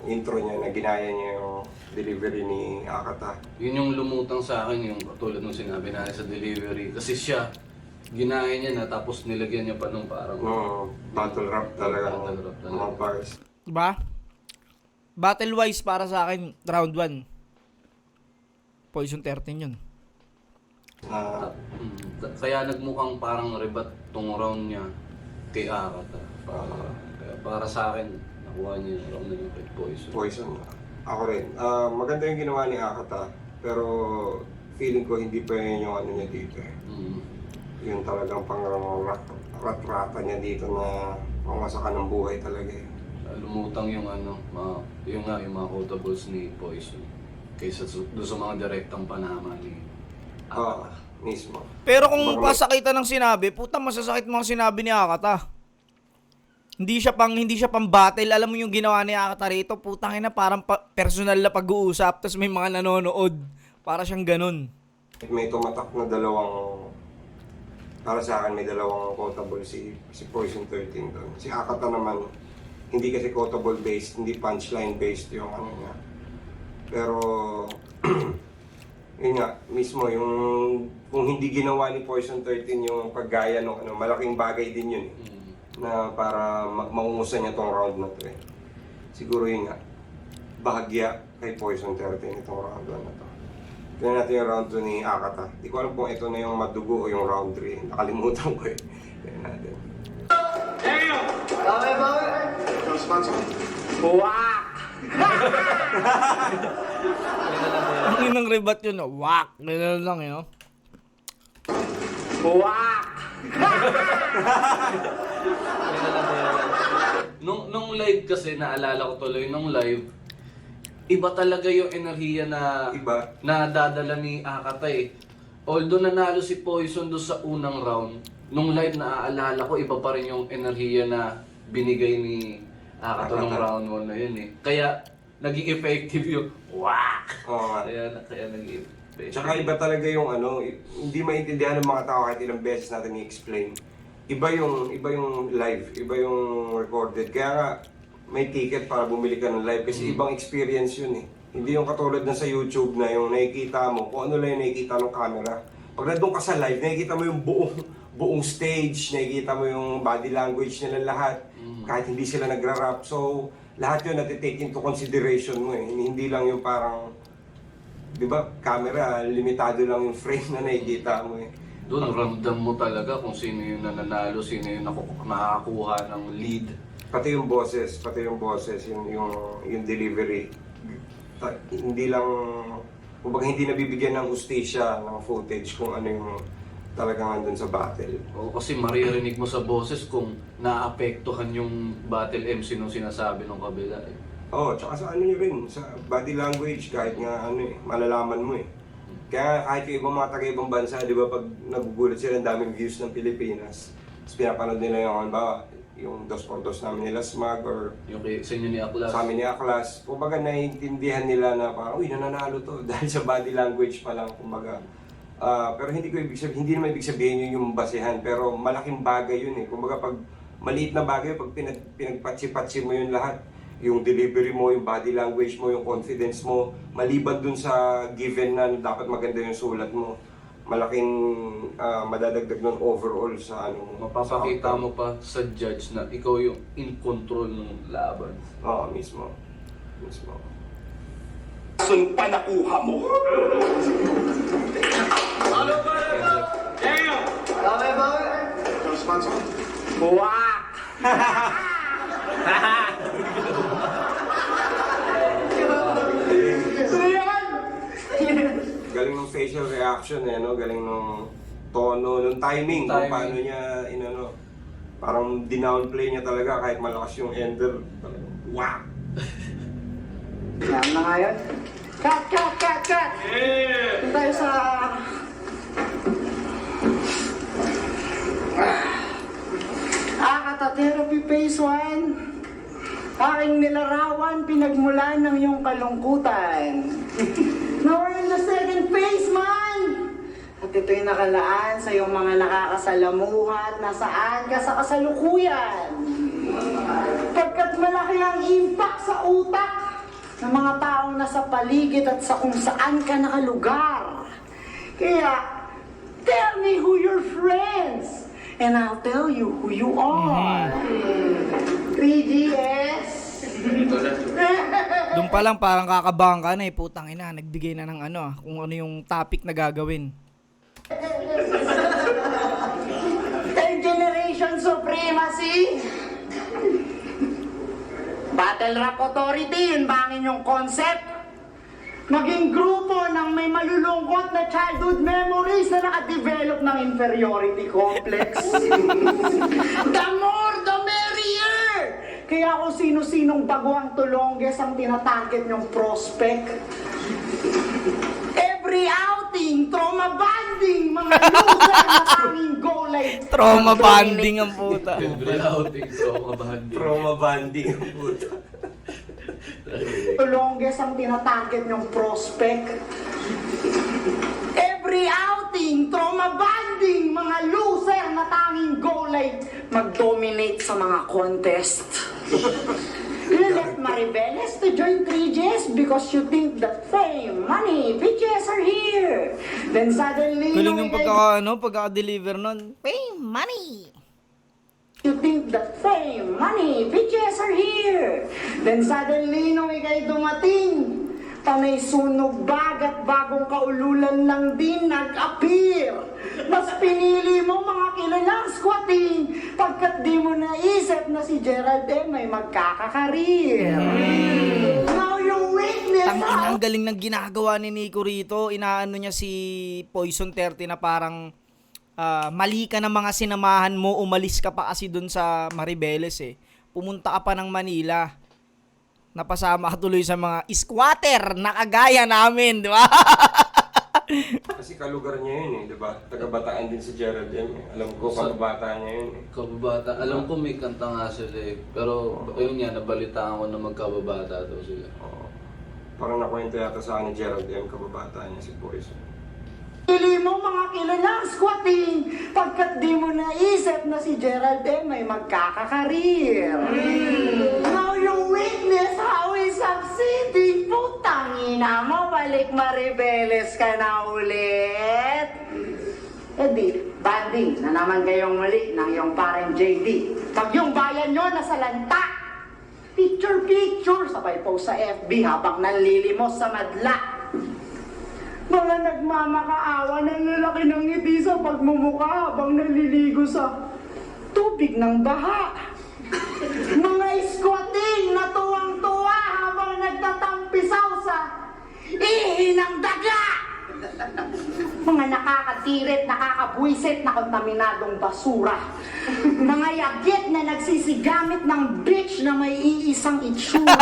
intro niya na ginaya niya yung delivery ni Akata. Yun yung lumutang sa akin, yung tulad nung sinabi natin sa delivery. Kasi siya, ginaya niya na tapos nilagyan niya pa nung parang... Battle rap talaga. Battle rap talaga. Mga bars. Diba? Battle wise para sa akin, round 1. Poison 13 yun. Kaya nagmukhang parang rebat tong round niya kay Akata. Kaya para sa akin, nakuha niya yung round na yung kay Poison. Poison. Ako rin. Maganda yung ginawa ni Akata, pero feeling ko hindi pa yun yung ano niya dito eh. Yung talagang pang-rat-rata niya dito na pangwasakan ng buhay talaga eh. Lumutang yung yung mga quotables ni Poison kaysa doon sa mga direktang panama ni Akata. Mismo. Pero kung pasakitan ng sinabi, puta masasakit mga sinabi ni Akata. Hindi siya pang battle. Alam mo yung ginawa ni Akata rito, putang ina parang personal na pag-uusap tapos may mga nanonood. Para siyang ganun. May tumatak na para sa akin may dalawang quotable si Poison 13 doon. Si Akata naman, hindi kasi quotable based, hindi punchline based yung ano niya. Pero, yun nga, mismo yung kung hindi ginawa ni Poison 13 yung paggaya ng malaking bagay din yun na para maungusan niya tong round na to eh. siguro yun nga, bahagya kay Poison 13 itong round 1 na to. Tignan natin yung round 2 ni Akata. Di ko alam kung ito na yung madugo o yung round 3. Nakalimutan ko eh. Tignan natin. Ang inang rebat yun, wak! Ganyan lang, yun. Nung live kasi, naalala ko tuloy, nung live, iba talaga yung enerhiya na Iba. nadadala ni Akata eh. Although nanalo si Poison doon sa unang round, nung live naaalala ko, iba pa rin yung enerhiya na binigay ni Akata nung round 1 na yun eh. Kaya, naging effective yung wak! Oo nga. Kaya naging effective. Tsaka iba talaga yung ano, hindi maintindihan ng mga tao kahit ilang beses natin i-explain. Iba yung live, iba yung recorded. Kaya nga, may ticket para bumili ka ng live kasi ibang experience yun eh. Hindi yung katulad na sa YouTube na yung nakikita mo, kung ano lang yung nakikita ng camera. Pag nandun ka sa live, nakikita mo yung buong stage, nakikita mo yung body language nila lahat, kahit hindi sila nagra-rap. So, lahat yun natitake into consideration mo eh. Hindi lang yung parang, di ba, camera, limitado lang yung frame na nakikita mo eh. Doon, ramdam mo talaga kung sino yung nananalo, sino yung nakakakuha ng lead. Pati yung boses, yung delivery. Hindi lang, kumbaga hindi nabibigyan ng hustisya ng footage kung ano yung talagang andun sa battle. O, kasi maririnig mo sa boses kung naapektuhan yung battle MC nung sinasabi ng kabila eh. Oo, tsaka sa ano nyo rin, sa body language, kahit nga ano eh, malalaman mo eh. Kaya kahit yung ibang mga taga-ibang bansa, di ba, pag nagugulat sila, ang daming views ng Pilipinas, tapos pinapanood nila yung, yung 2x2 namin nila Smag, or Yung sa inyo ni Aklas. sa amin ni Aklas, kumbaga naiintindihan nila na parang, uy, nananalo to, dahil sa body language pa lang, kumbaga. Pero hindi naman ibig sabihin yun yung basehan, pero malaking bagay yun eh. Kumbaga pag maliit na bagay, pag pinagpatsi-patsi mo yun lahat, yung delivery mo, yung body language mo, yung confidence mo, maliban dun sa given na dapat maganda yung sulat mo, malaking madadagdag nun overall sa ano mo. Mapapakita mo pa sa judge na ikaw yung in control ng laban. Oo, mismo. Sun pa nakuha mo. Galing ng facial reaction eh, no? Galing ng tono, ng timing, kung paano niya, inano, parang dinownplay niya talaga kahit malakas yung ender. Wow! Yan na nga yun. Cut! Doon tayo sa... Akata Therapy Phase 1. Aking nilarawan, pinagmulan ng iyong kalungkutan. Now we're in the second phase, man! At ito'y nakalaan sa iyong mga nakakasalamuhat na saan ka sa kasalukuyan. Pagkat malaki ang impact sa utak ng mga taong nasa paligid at sa kung saan ka nakalugar. Kaya, tell me who your friends, and I'll tell you who you are. 3GS. Doon pa lang parang kakabahan ka na eh, putang ina, nagbigay na ng ano, kung ano yung topic na gagawin. Third generation supremacy. Battle Rap Authority, yun ba ang inyong concept? Maging grupo ng may malulungkot na childhood memories na nakadevelop ng inferiority complex. The more, the merrier! Kaya kung sino-sinong baguang tulongges ang tinatarget nyong prospect. Every outing, trauma bonding, mga loser na tanging goal like... Trauma bonding ang puta. Every outing, so kabahandi. Trauma banding ang puta. Tulongges ang tinatarget nyong prospect. Every outing, trauma bonding, mga loser na tanging goal like mag-dominate sa mga contest. You left Maribeles to join 3Gs because you think that fame, money, bitches are here. Then suddenly, Galing yung pagka-deliver nun. Fame, money. you think the fame, money, bitches are here. Then suddenly, nung ikay dumating, panay sunog bagat bagong kaululan lang din nag-appear. Mas pinili mo mga kilalang squatting pagkat di mo naisip na si Gerald may magkakakarir. Now your weakness, Ang galing ng ginagawa ni Nico rito. Inaano niya si Poison 30 na parang mali ka na mga sinamahan mo, umalis ka pa kasi dun sa Maribeles eh. Pumunta ka pa ng Manila. Napasama ka tuloy sa mga squatter na kagaya namin, di ba? Kasi kalugar niya yun di ba? Taga-Bataan din si Gerald M. Alam ko, kababata niya yun Kababata, alam ko may kanta nga sila pero ayun nga, nabalitaan ko na magkababata daw sila. Oo. Parang nakwento yata sa akin ni Gerald M. Kababata niya si Poison. pinili mo mga kilalang squatting pagkat di mo naisip na si Gerald may magkakakarir. Now your weakness, how is succeeding? Putang ina mo, balik Maribeles ka na ulit. Eh di, banding na naman kayong muli ng iyong parang JD. Pag yung bayan nyo nasa lanta, picture, sabay post sa FB habang nanlilimos sa madla. Mga nagmamakaawa ng lalaki ng ngiti sa pagmumukha habang naliligo sa tubig ng baha. Mga squatting na tuwang-tuwa habang nagtatampisaw sa ihi ng daga. Mga nakakatirit, nakakabwisit na kontaminadong basura. Mga yagit na nagsisigamit ng bitch na may iisang itsura.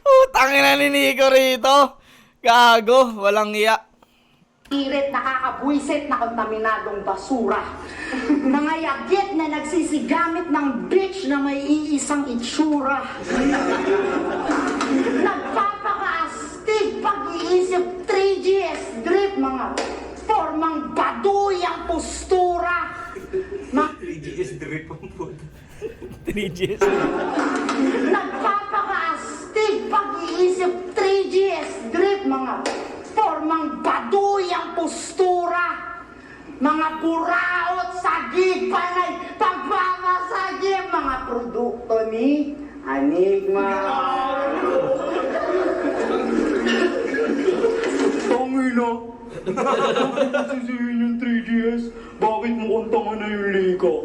Utangin na ni Nico rito. Gago, walang iya. Tirit, nakakabwisit na kontaminadong basura. Mga yagit na nagsisigamit ng bitch na may iisang itsura. Nagpapakaastig pag-iisip 3GS drip, mga formang baduy ang postura. 3GS drip ang puto. 3Gs. Nagpapakaastig pag-iisip 3GS drip, mga formang baduy ang postura. Mga buraot, sagig, panay, pagpapasagib, mga produkto ni Enigma. Tangina, sisihin yung 3GS, bakit mo kang tanga na yung Lika?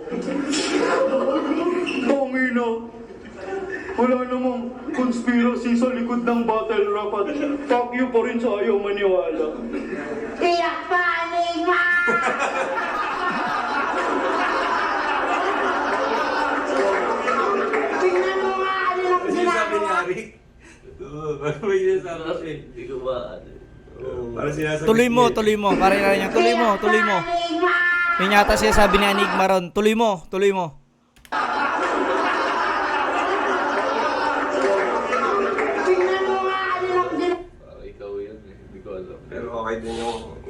Tangina, wala namang conspiracy sa likod ng battle rap at fuck you pa rin sa ayaw maniwala. Tiyak pa, Enigma! Tingnan mo nga ano lang ginagawa. Ano ba yung sinasabi? Hindi ko ba, Parang sinasabi Tuloy mo. Pare na niya. Tuloy mo. Enigma! Yun yata siya sabi ni Enigma ron. Tuloy mo. Tingnan mo nga ano lang ginagawa. parang ikaw yun hindi ko alam. Pero okay din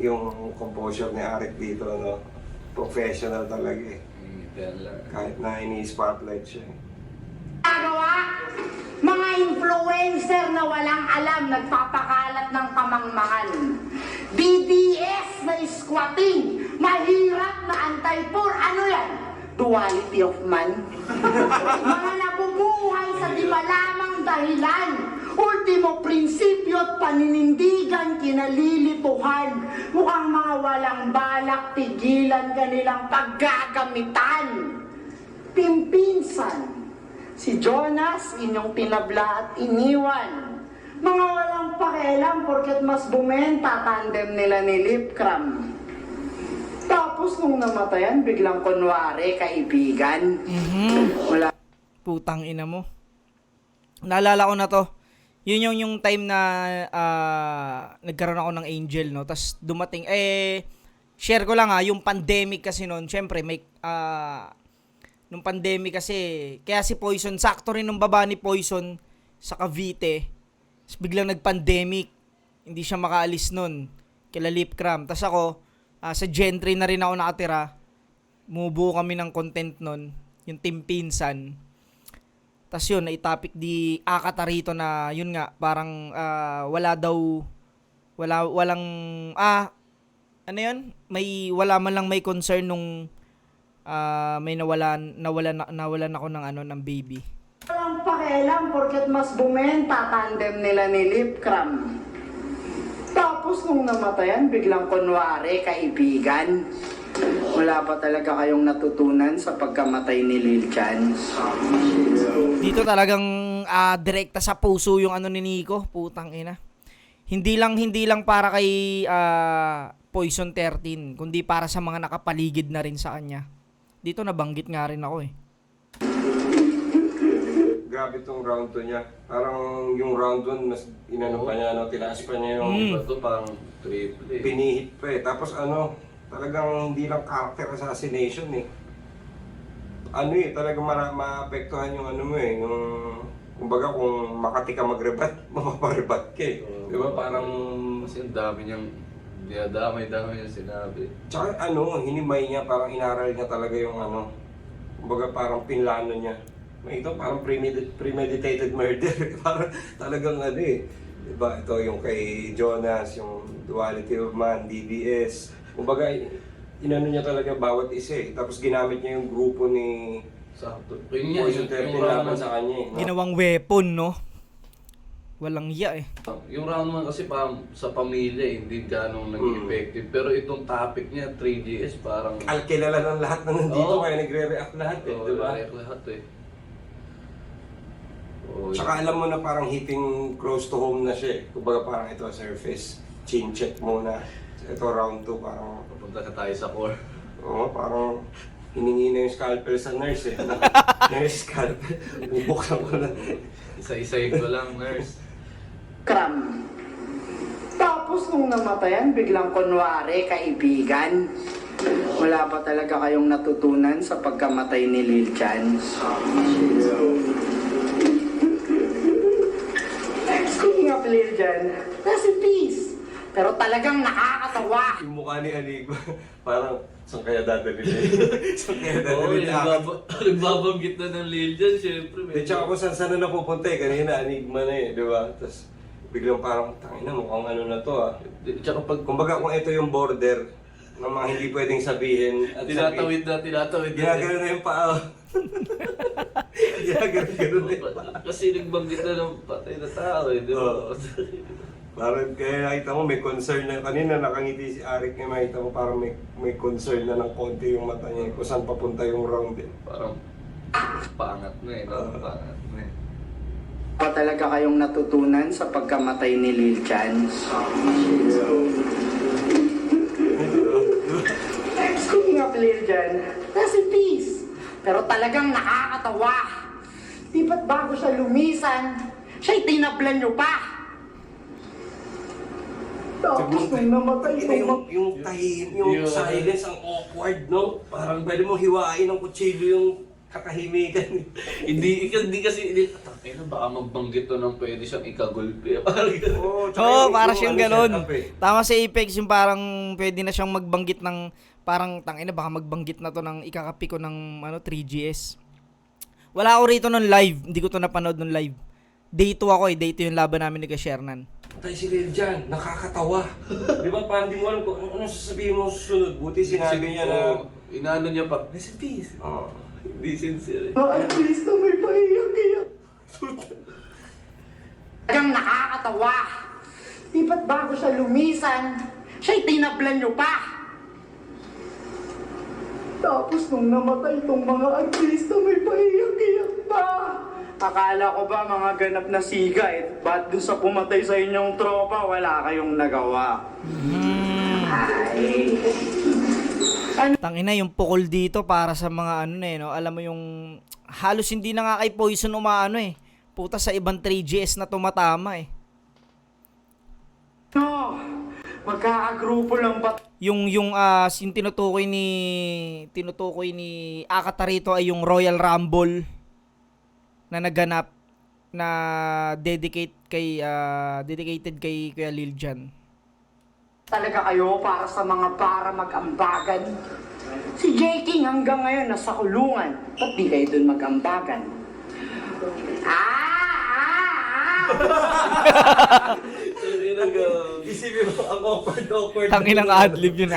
yung composure ni Arik dito, no? Professional talaga eh. Yan lang. Kahit na ini-spotlight siya eh. Mga influencer na walang alam nagpapakalat ng kamangmangan. BDS na squatting, mahirap na anti-poor. Ano yan? Duality of man. Mga nabubuhay sa di malamang dahilan. Ultimo prinsipyo at paninindigan kinalilipuhan. Mukhang mga walang balak tigilan kanilang paggagamitan. Pimpinsan. Si Jonas, inyong tinabla at iniwan. Mga walang pakialam porket mas bumenta tandem nila ni Lipcram. Tapos nung namatayan, biglang kunwari kaibigan. Wala. Putang ina mo. Naalala ko na to. Yun yung time na nagkaroon ako ng Angel, no? Tapos dumating, share ko lang yung pandemic kasi noon. Syempre, may, nung pandemic kasi, kaya si Poison, sakto rin nung baba ni Poison sa Cavite. Tapos biglang nag-pandemic. Hindi siya makaalis nun. Kila Lipcram. Tapos ako, sa Gentry na rin ako nakatira. Mubuo kami ng content nun. Yung Team Pinsan. Tapos yun, naitapik di Akata rito na, yun nga, parang walang, ano yun? Wala man lang may concern nung may nawalan ako ng ng baby. Walang pakialam porket mas bumenta tandem nila ni Lipcram. Tapos nung namatayan, biglang kunwari kaibigan. Wala pa talaga kayong natutunan sa pagkamatay ni Lil Chan? Dito talagang direkta sa puso yung ni Nico, putang ina. Hindi lang para kay Poison 13, kundi para sa mga nakapaligid na rin sa kanya. Dito nabanggit nga rin ako eh. Grabe tong round 2 niya. Parang yung round 1, mas inano pa niya, no? Tinaas pa niya yung Ito parang triple eh. pinihit pa eh. Tapos talagang hindi lang character assassination eh. Talagang maapektuhan yung mo eh. Yung, kumbaga kung makati ka mag-rebat, mapaparebat ka eh. Di ba parang... Kasi ang dami niyang dinadamay-damay yung sinabi. Tsaka hinimay niya, parang inaral niya talaga yung kumbaga parang pinlano niya. Ito parang premeditated murder. Parang talagang diba? Ito yung kay Jonas, yung Duality of Man, DBS. Kumbaga, inano niya talaga bawat isa eh. Tapos ginamit niya yung grupo ni Sakto. Poison 13 laban sa kanya eh. No? Ginawang weapon, no? Walang iya eh. Yung round naman kasi sa pamilya hindi ganong naging effective. Pero itong topic niya, 3GS, parang... Kilala ng lahat na nandito, Oo. kaya nagre-react lahat eh, Oo, diba? lahat eh. Oo, Tsaka alam mo na parang hitting close to home na siya eh. Kumbaga parang ito surface, chin check muna. Ito round 2 parang... papunta na tayo sa core. Oo, parang hiningi na yung scalpel sa nurse eh. Nurse scalpel. Bubuksan ko na. Isa-isayin ko lang, nurse. Kram. Tapos nung namatayan, biglang kunwari kaibigan. Wala pa talaga kayong natutunan sa pagkamatay ni Lil Chan? Speaking of Lil Chan, rest in peace. Pero talagang nakakatawa. Yung mukha ni Enigma, parang saan kaya dadalhin niya? Saan kaya Oo, dadalhin niya? nagbabanggit na ng Lil Jon, syempre. Eh, tsaka kung saan na napupunta eh. Kanina, Enigma na eh, di ba? Tapos biglang parang, tangina, mukhang na to ah. Tsaka pag Kumbaga kung ito yung border ng mga hindi pwedeng sabihin at tinatawid na. ginagano na yung paa. Ginagano na yung paa. Kasi nagbanggit na ng patay na tao eh, di ba? Oo. Parang kaya nakita mo may concern na kanina nakangiti si Arik eh, makita mo parang may concern na ng konti yung mata niya kung saan papunta yung round eh. Parang paangat na eh, no? Paangat na eh. Pa talaga kayong natutunan sa pagkamatay ni Lil Chan? Speaking of Lil Chan, rest in peace. Pero talagang nakakatawa. Di ba't bago siya lumisan, siya'y tinablan nyo pa? Tapos nung namatay Yung silence ang awkward, no? Parang pwede mong hiwain ng kutsilyo yung katahimikan. Hindi kasi, baka magbanggit to ng pwede siyang ikagulpi. Parang Oo, Oo, para siyang ganon. setup eh. Tama si Apex yung parang pwede na siyang magbanggit ng parang baka magbanggit na to ng ikakapi ko ng 3GS. Wala ako rito nun live, hindi ko to napanood nun live. Day 2 ako eh, day 2 yung laban namin ni Shernan. Patay si Lil Jon, nakakatawa. Di ba? Parang di mo alam kung ano sasabihin mo susunod. Buti sinabi niya na... inaano niya pa, rest in peace. Oo. Hindi sincere. At least na may paiyak-iyak. Talagang nakakatawa. Di ba't bago siya lumisan, siya'y tinablan nyo pa? Tapos nung namatay itong mga artista, may paiyak-iyak pa. Akala ko ba mga ganap na siga eh? Ba't dun sa pumatay sa inyong tropa, wala kayong nagawa? Ay. Tangina yung pukol dito para sa mga no? Alam mo yung halos hindi na nga kay Poison Puta sa ibang 3GS na tumatama eh. No, magkakagrupo lang ba? Yung tinutukoy ni Akata rito ay yung Royal Rumble na naganap na dedicated kay Kuya Lil Jon. Talaga kayo para mag-ambagan? Si J. King hanggang ngayon nasa kulungan. Ba't di kayo dun mag-ambagan? Isipin mo, ang awkward. Tanginang adlib yun.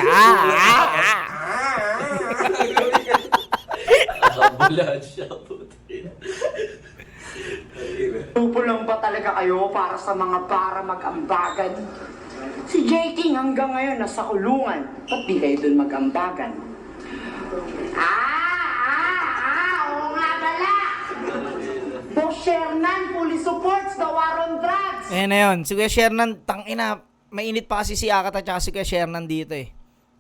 Wala siya, puti. Grupo lang ba talaga kayo para sa mga para mag-ambagan? Si J. King hanggang ngayon nasa kulungan. Ba't di kayo dun mag-ambagan? Oo nga pala! Boss Shernan fully supports the war on drugs! Ayan na yun. Si Kuya Shernan, tangina, mainit pa kasi si Akata tsaka si Kuya Shernan dito eh.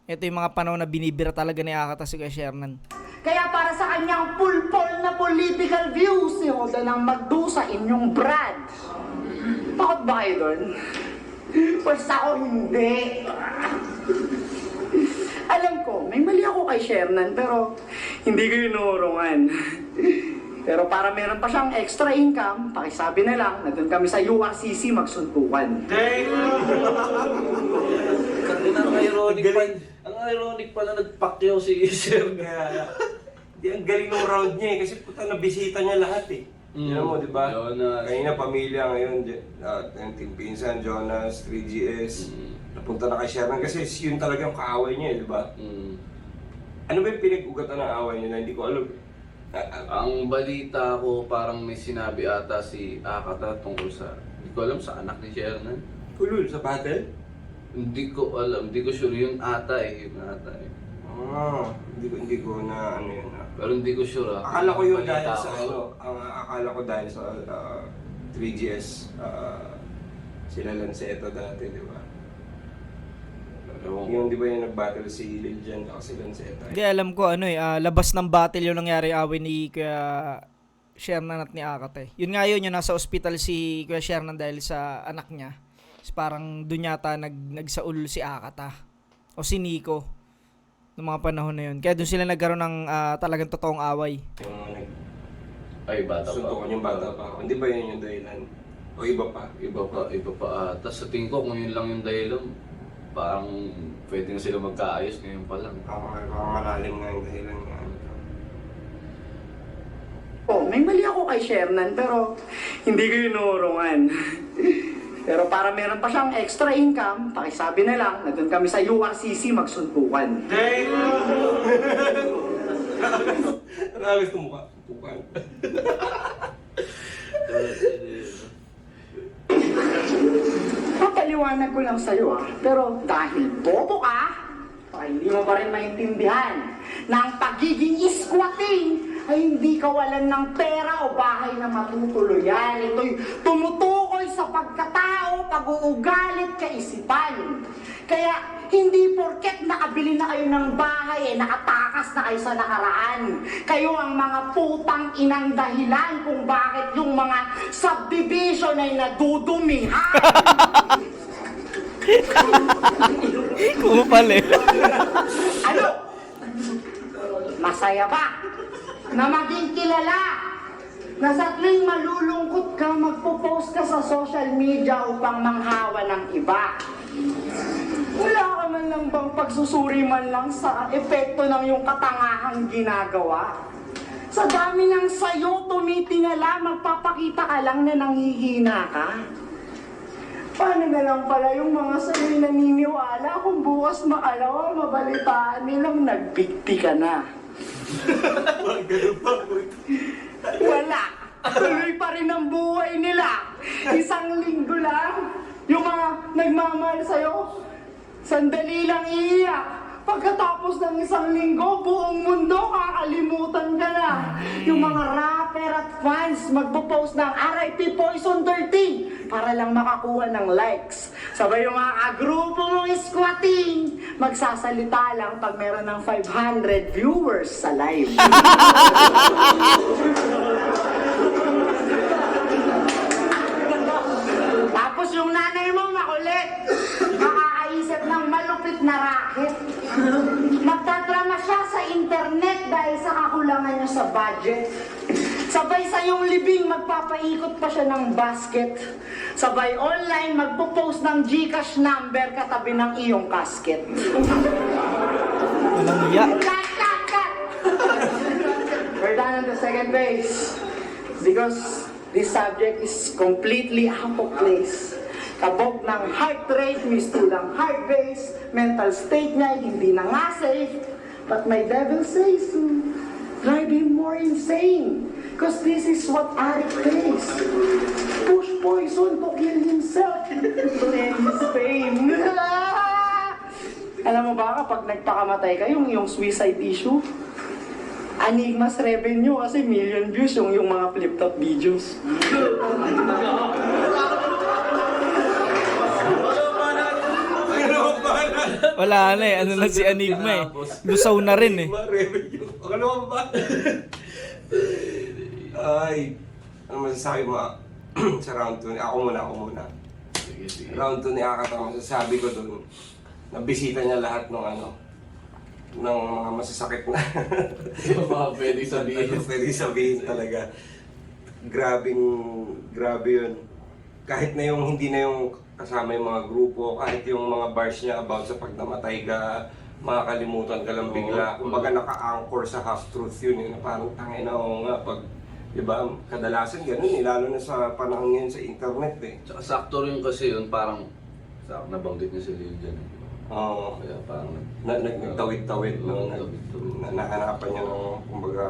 Ito yung mga panahon na binibira talaga ni Akata si Kuya Shernan. Kaya para sa kanyang pulpol na political views, si Hoda nang magdusa inyong Brad. Bakit ba kayo doon? Pues ako hindi. Alam ko, may mali ako kay Shernan, pero hindi ko inuurungan. Pero para meron pa siyang extra income, pakisabi na lang na doon kami sa URCC magsuntukan. Ang ironic pala nagpakyaw si Sir. Kaya, di ang galing ng round niya eh. Kasi puta, nabisita niya lahat eh. Alam mo, di ba? Jonas. Kanina, pamilya ngayon, yung Team Pinsan, Jonas, 3GS. Napunta na kay Sherman kasi yun talaga yung kaaway niya eh, di ba? Ano ba yung pinag-ugatan ng away niya na hindi ko alam? Ang balita ko, parang may sinabi ata si Akata tungkol sa, hindi ko alam, sa anak ni Shernan. Ulul, sa battle? Hindi ko alam, hindi ko sure yun ata eh. Hindi ko na ano yun. Pero hindi ko sure ah. Akala ko yun Balita dahil sa ko. akala ko dahil sa 3GS, sila Lanceto dati, di ba? Yung di ba yung nag-battle si Liljan at si Lanceto? Hindi, alam ko ano eh, labas ng battle yung nangyari away ni Kuya Shernan at ni Akata eh. Yun nga yun, yung nasa ospital si Kuya Shernan dahil sa anak niya. Parang dun yata nagsaul si Akata o si Nico noong mga panahon na yun. Kaya dun sila nagkaroon ng talagang totoong away. Yung Ay, bata pa. suntukan yung bata pa ako. Hindi ba yun yung dahilan? O iba pa? Iba pa ata. Sa tingin ko, kung yun lang yung dahilan, parang pwede na sila magkaayos ngayon pa lang. Parang malalim nga yung dahilan nga. May mali ako kay Shernan, pero hindi ko inuurungan. Pero para meron pa siyang extra income, pakisabi na lang na doon kami sa URCC magsuntukan. Nakagos ito mukha. Tukan. Papaliwanag ko lang sa'yo pero dahil bobo ka, ay hindi mo pa rin maintindihan na ang pagiging squatting ay hindi kawalan ng pera o bahay na matutuluyan. Ito'y tumutukoy sa pagkatao, pag-uugalit, kaisipan. Kaya hindi porket nakabili na kayo ng bahay, nakatakas na kayo sa nakaraan. Kayo ang mga putang inang dahilan kung bakit yung mga subdivision ay nadudumihan. Kumapal eh. Ano? Masaya ba na maging kilala na sa tuwing malulungkot ka, magpo-post ka sa social media upang manghawa ng iba? Wala ka man lang bang pagsusuri man lang sa epekto ng iyong katangahang ginagawa? Sa dami ng sayo tumitingala, magpapakita ka lang na nanghihina ka? Paano na lang pala yung mga sayo'y naniniwala kung bukas makalawa, mabalitaan nilang nagbigti ka na? Wala. Tuloy pa rin ang buhay nila. Isang linggo lang. Yung mga nagmamahal sa'yo, sandali lang iiyak. Pagkatapos ng isang linggo, buong mundo kakalimutan ka na. Yung mga rapper at fans magpo-post ng RIP Poison 13 para lang makakuha ng likes. Sabay yung mga kagrupo mong squatting, magsasalita lang pag meron ng 500 viewers sa live. Tapos yung nanay mo makulit, makakaisip ng malupit na racket. Magtadrama siya sa internet dahil sa kakulangan niya sa budget. Sabay sa iyong libing, magpapaikot pa siya ng basket. Sabay online, magpo-post ng GCash number katabi ng iyong casket. Walang iya. Cut, cut, cut! We're done on the second base. Because this subject is completely out of place. Kabog ng heart rate, mistulang heart base, mental state niya, hindi na nga safe. But my devil says so. drive him more insane. Because this is what Arik plays. Push poison to kill himself to end his fame. Alam mo ba kapag nagpakamatay ka, yung suicide issue, Enigma's revenue kasi million views yung mga flip-top videos. Wala na eh. Ano na si Enigma eh. Lusaw na rin eh. Revenue. Ano ba? Ay, ano masasabi mo sa round 2? Ako muna. Sige, sige. Round 2 ni Akata, masasabi ko doon, nabisita niya lahat ng ng mga masasakit na Yung mga pwede sabihin. pwede sabihin talaga. Grabe yun. Kahit na yung hindi na yung kasama yung mga grupo, kahit yung mga bars niya about sa pag namatay ka, makakalimutan ka lang bigla. Oo. Kumbaga naka-anchor sa half-truth yun. Na parang tangin na ako nga pag, di ba, kadalasan ganun eh, lalo na sa panahon ngayon sa internet eh. Tsaka sakto rin kasi yun, parang nabanggit niya si Lil dyan. Oo. Kaya parang Nagtawid-tawid, no? Oo, tawid-tawid. Nahanapan niya ng, kumbaga,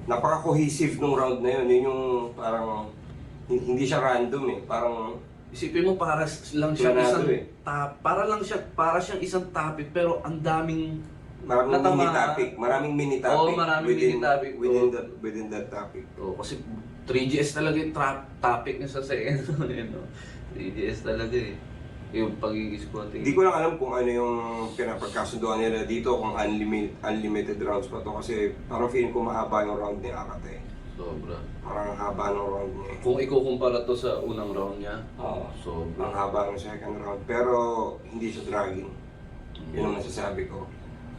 napaka-cohesive nung round na yun. Yun yung parang, hindi siya random eh. Parang, isipin mo para lang siya Planado isang eh. para siyang isang topic pero ang daming maraming Natama- mini-topic. Maraming mini-topic. Oo, maraming mini-topic. Oo. Within that topic. kasi 3GS talaga yung topic niya sa second yun, no? 3GS talaga eh. Yung pagiging squatting. Hindi ko lang alam kung ano yung pinapagkasunduan nila dito, kung unlimited rounds pa to kasi parang feeling ko mahaba yung round ni Akate. Sobra. Parang haba ng round niya. Kung ikukumpara to sa unang round niya, Oo. sobra. Ang haba ng second round. Pero hindi siya dragging. Yun ang masasabi ko.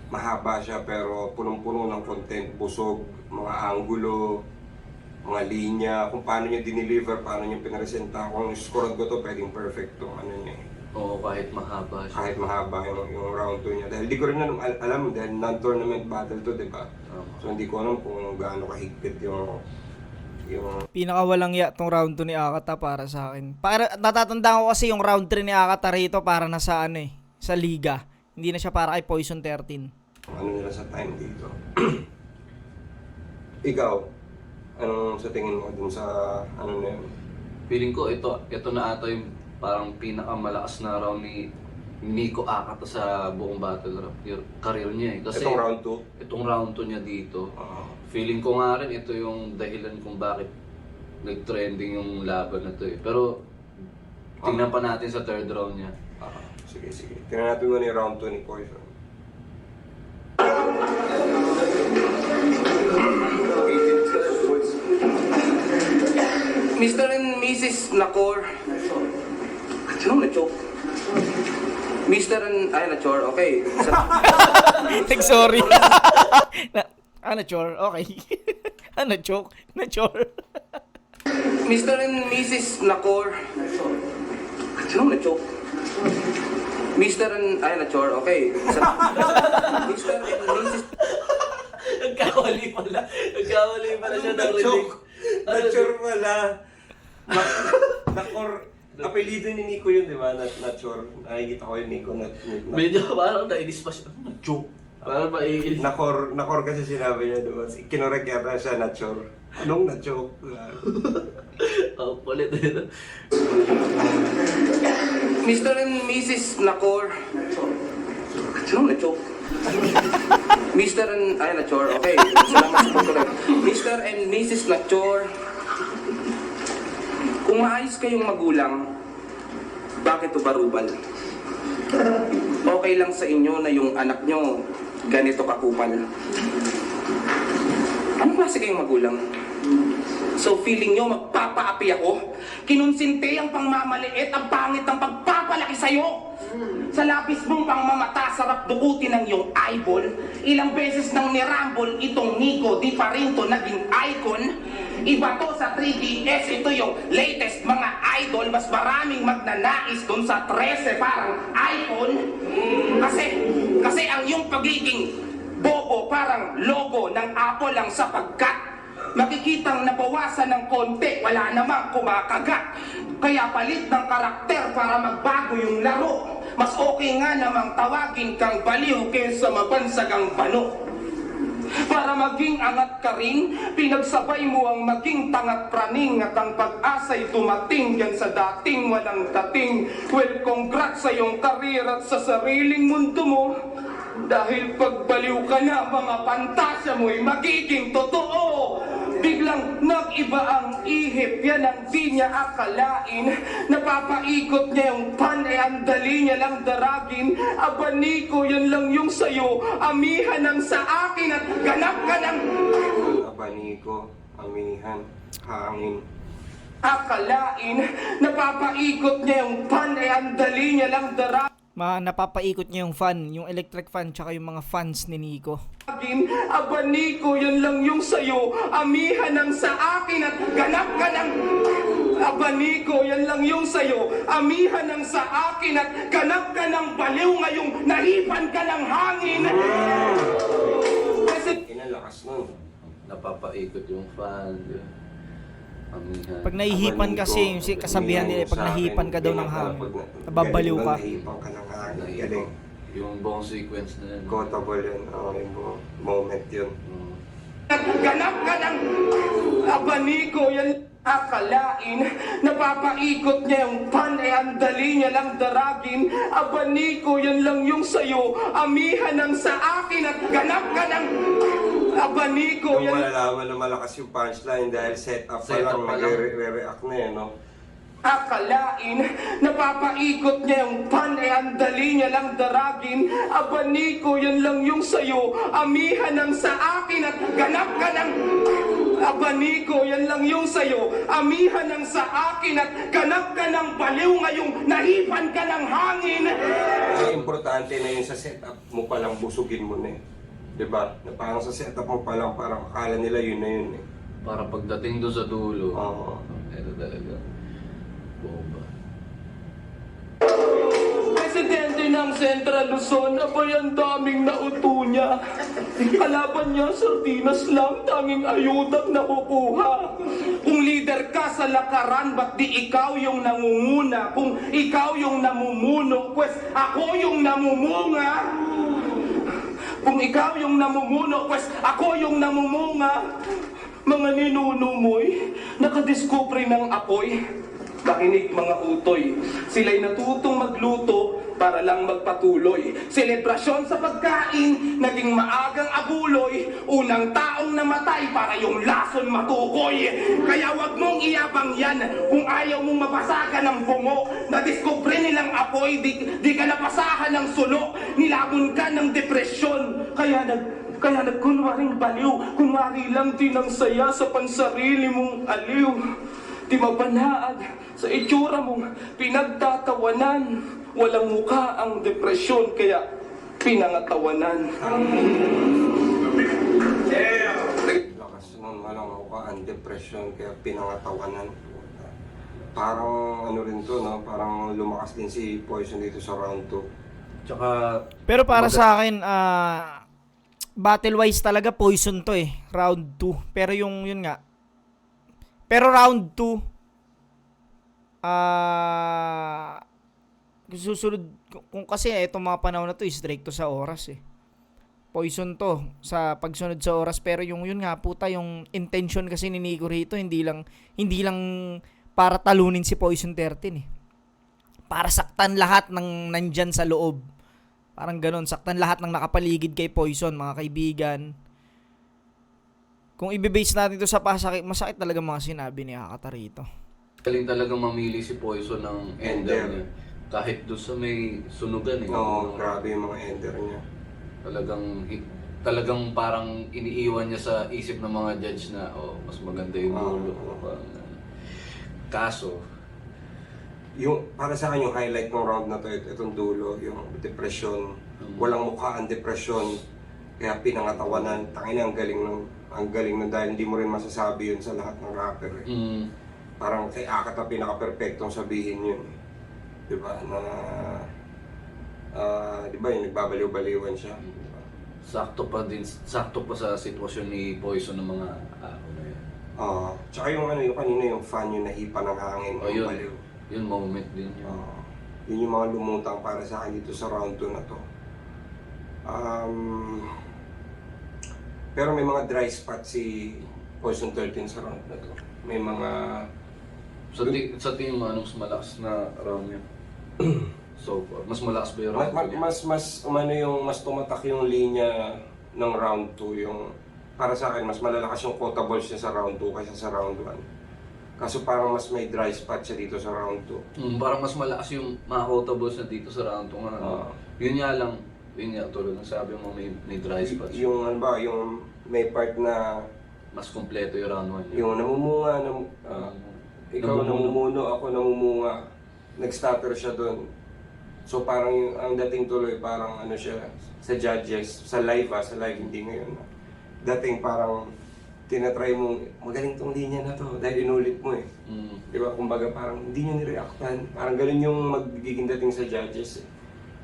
Mahaba siya pero punong-puno ng content, busog, mga angulo, mga linya, kung paano niya dineliver, paano niya pinaresenta. Kung scored ko to, pwedeng perfect to. Ano niya eh. Oo, kahit mahaba siya. Kahit mahaba yung round 2 niya. Dahil di ko rin alam, dahil non-tournament battle to, di ba? Tama. So hindi ko alam kung gaano kahigpit yung Pinakawalang ya tong round 2 ni Akata para sa akin. Para natatandaan ko kasi yung round 3 ni Akata rito para na sa ano eh, sa liga. Hindi na siya para kay Poison 13. ano nila sa time dito. Ikaw, anong sa tingin mo dun sa ano na yun? Feeling ko ito na ata yung parang pinakamalakas na round ni Nico Akata sa buong battle rap career niya eh. Kasi Itong round 2? itong round 2 niya dito, feeling ko nga rin ito yung dahilan kung bakit nag-trending yung laban na to eh. Pero tingnan pa natin sa third round niya. Sige. Tingnan natin mo yung round 2 ni Poison. Mr. and Mrs. Nakor. Ano na-choke? Mr. and... Ay, na-chore. Okay. Sorry. Chor? Okay. Joke? Na-chor? Mr. and Mrs. Nakor. Ano na-choke? Mr. and... Ay, na-chore. Okay. Mr. and Mrs. Nagkawali pala siya ng Na-choke! Na-chore pala! Nakor... Apelido ni Nico yun, di ba? Na-chore. Nakikita ko yung Nico. Medyo parang nainis pa siya. Joke. Parang maiinis. Nakor kasi sinabi niya, di ba? Kinorek yata siya na-chore. Anong na-choke? Oh, kulit eh. Mr. and Mrs. Nakor. Ano na-choke? Mr. and... Ay, na-chore. Okay. Salamat sa pag-correct. Mr. and Mrs. Nakor. Kung maayos kayong magulang, bakit ubarubal? Okay lang sa inyo na yung anak nyo ganito kakupal. Anong klase kayong magulang? So feeling nyo magpapaapi ako? Kinonsinti ang pangmamaliit, ang pangit ng pagpapalaki sa'yo. Sa labis mong pangmamata, sarap dukutin ng iyong eyeball. Ilang beses nang nirambol itong Nico, di pa rin to naging icon. Iba to sa 3DS, ito yung latest mga idol. Mas maraming magnanais dun sa 13, parang iPhone. Kasi ang iyong pagiging bobo, parang logo ng Apple lang sapagkat makikitang nabawasan ng konti, wala namang kumakagat. Kaya palit ng karakter para magbago yung laro. Mas okay nga namang tawagin kang baliw kaysa mabansagang bano. Para maging angat ka rin, pinagsabay mo ang maging tangat praning at ang pag-asa'y tumating yan sa dating walang dating. Well, congrats sa iyong karir at sa sariling mundo mo. Dahil pagbaliw ka na, mga pantasya mo'y magiging totoo. Biglang nag-iba ang ihip, yan ang di niya akalain. Napapaikot niya yung pan, ang dali niya lang daragin. Abaniko, yan lang yung sayo, amihan ang sa akin at ganap ka ng Abaniko, amihan, hangin. akalain. Napapaikot niya yung pan, ang dali niya lang daragin. Napapaikot niya yung fan, yung electric fan, tsaka yung mga fans ni Nico. Abaniko, yan lang yung sayo, amihan ang sa akin at ganap ka ng abaniko, yan lang yung sayo, amihan ang sa akin at ganap ka ng baliw ngayong nahipan ka ng hangin. Kasi Inalakas nun. Napapaikot yung fan. Amihan. Pag nahihipan kasi, yung kasabihan nila, pag nahihipan ka daw ng hangin, nababaliw ka. Nahihipan ka ng hangin. Galing. Nahihipan. Yung buong sequence na yun. Quotable yun. Yung moment yun. ganap ka ng abaniko, yan akalain. Napapaikot niya yung pan, ang dali niya lang daragin. Abaniko, yan lang yung sayo, amihan ang sa akin at ganap ka ng abaniko, Yung yan malalaman na malakas yung punchline dahil set up pa Set lang, up pa lang. nag-react na yun, no? akalain. Napapaikot niya yung pan, ang dali niya lang daragin. Abaniko, yan lang yung sayo, amihan ang sa akin at ganap ka ng abaniko, yan lang yung sayo, amihan ang sa akin at ganap ka ng baliw ngayong nahipan ka ng hangin. Ang importante na yun sa setup mo palang busugin mo na eh. Diba? Na parang sa setup mo palang parang akala nila yun na yun eh. Para pagdating doon sa dulo. Oo. Ito talaga. Bomba. Presidente ng Central Luzon, abay ang daming nauto niya. Kalaban niya, sardinas lang, tanging ayudang nakukuha. Kung leader ka sa lakaran, ba't di ikaw yung nangunguna? Kung ikaw yung namumuno, pues ako yung namumunga. Kung ikaw yung namumuno, pues ako yung namumunga. Mga ninuno mo'y nakadiskubre ng apoy. Makinig mga utoy, sila'y natutong magluto para lang magpatuloy. Selebrasyon sa pagkain, naging maagang abuloy. Unang taong namatay para yung lason matukoy. Kaya wag mong iyabang yan kung ayaw mong mapasagan ng bungo. Nadiskubre nilang apoy, di ka napasahan ng sulo. Nilabon ka ng depresyon. Kaya nagkunwaring baliw. Kunwari lang din ang saya sa pansarili mong aliw. Di mabanaad sa itsura mong pinagtatawanan. Walang mukha ang depresyon, kaya pinangatawanan. Lakas nun, walang mukaan, depression, kaya pinangatawanan. Parang ano rin to, no? Parang lumakas din si Poison dito sa round 2. Tsaka, Pero para sa akin, battle-wise talaga Poison to eh. Round 2. Pero yun nga. Pero round 2, susunod, kung kasi itong mga panahon na to, straight to sa oras eh. Poison to sa pagsunod sa oras, pero yun nga puta, yung intention kasi ni Nico rito, hindi lang para talunin si Poison 13 eh. Para saktan lahat ng nandyan sa loob. Parang ganun, saktan lahat ng nakapaligid kay Poison, mga kaibigan. Kung i-base natin to sa pasakit, masakit talaga mga sinabi ni Akata rito. galing talagang mamili si Poison ng ender Ender. niya. Kahit doon sa may sunugan eh. Oo, grabe yung mga ender niya. Talagang parang iniiwan niya sa isip ng mga judge na mas maganda yung dulo. Kaso, Yung, para sa akin yung highlight ng round na to, itong dulo, yung depression. Walang mukha ang depression, kaya pinangatawanan. Tangina, ang galing nun dahil hindi mo rin masasabi yun sa lahat ng rapper eh. Parang kay Akata pinaka-perfectong sabihin yun. Diba? Na, diba yung nagbabaliw-baliwan siya. Diba? sakto pa sa sitwasyon ni Poison ng mga araw na yun. Tsaka yung yung kanina yung fan yung nahipa ng hangin. O yung yun, baliw. yun moment din yun. Yun yung mga lumutang para sa akin dito sa round 2 na to. Pero may mga dry spot si Poison 13 sa round na to. May mga... Sa tingin mo, anong mas malakas na round niya? So far, mas malakas ba yung round niya? mas tumatak yung linya ng round 2. Yung, para sa akin, mas malalakas yung quotables niya sa round 2 kaysa sa round 1. Kaso parang mas may dry spot siya dito sa round 2. Parang mas malakas yung mga quotables na dito sa round 2 nga. Yun nga lang, yun nga tulad ng sabi mo, may dry spots. Yung ano ba, yung may part na Mas kompleto yung round 1 niya. yung namumunga, ikaw namumuno, ako namumunga. Nag-stutter siya doon. So parang yung, ang dating tuloy, parang ano siya, sa judges, sa live sa live, hindi ngayon. Dating parang tinatry mong, magaling tong linya na to, dahil inulit mo eh. Di ba? Kumbaga parang hindi nyo nireactan. Parang ganun yung magiging dating sa judges eh.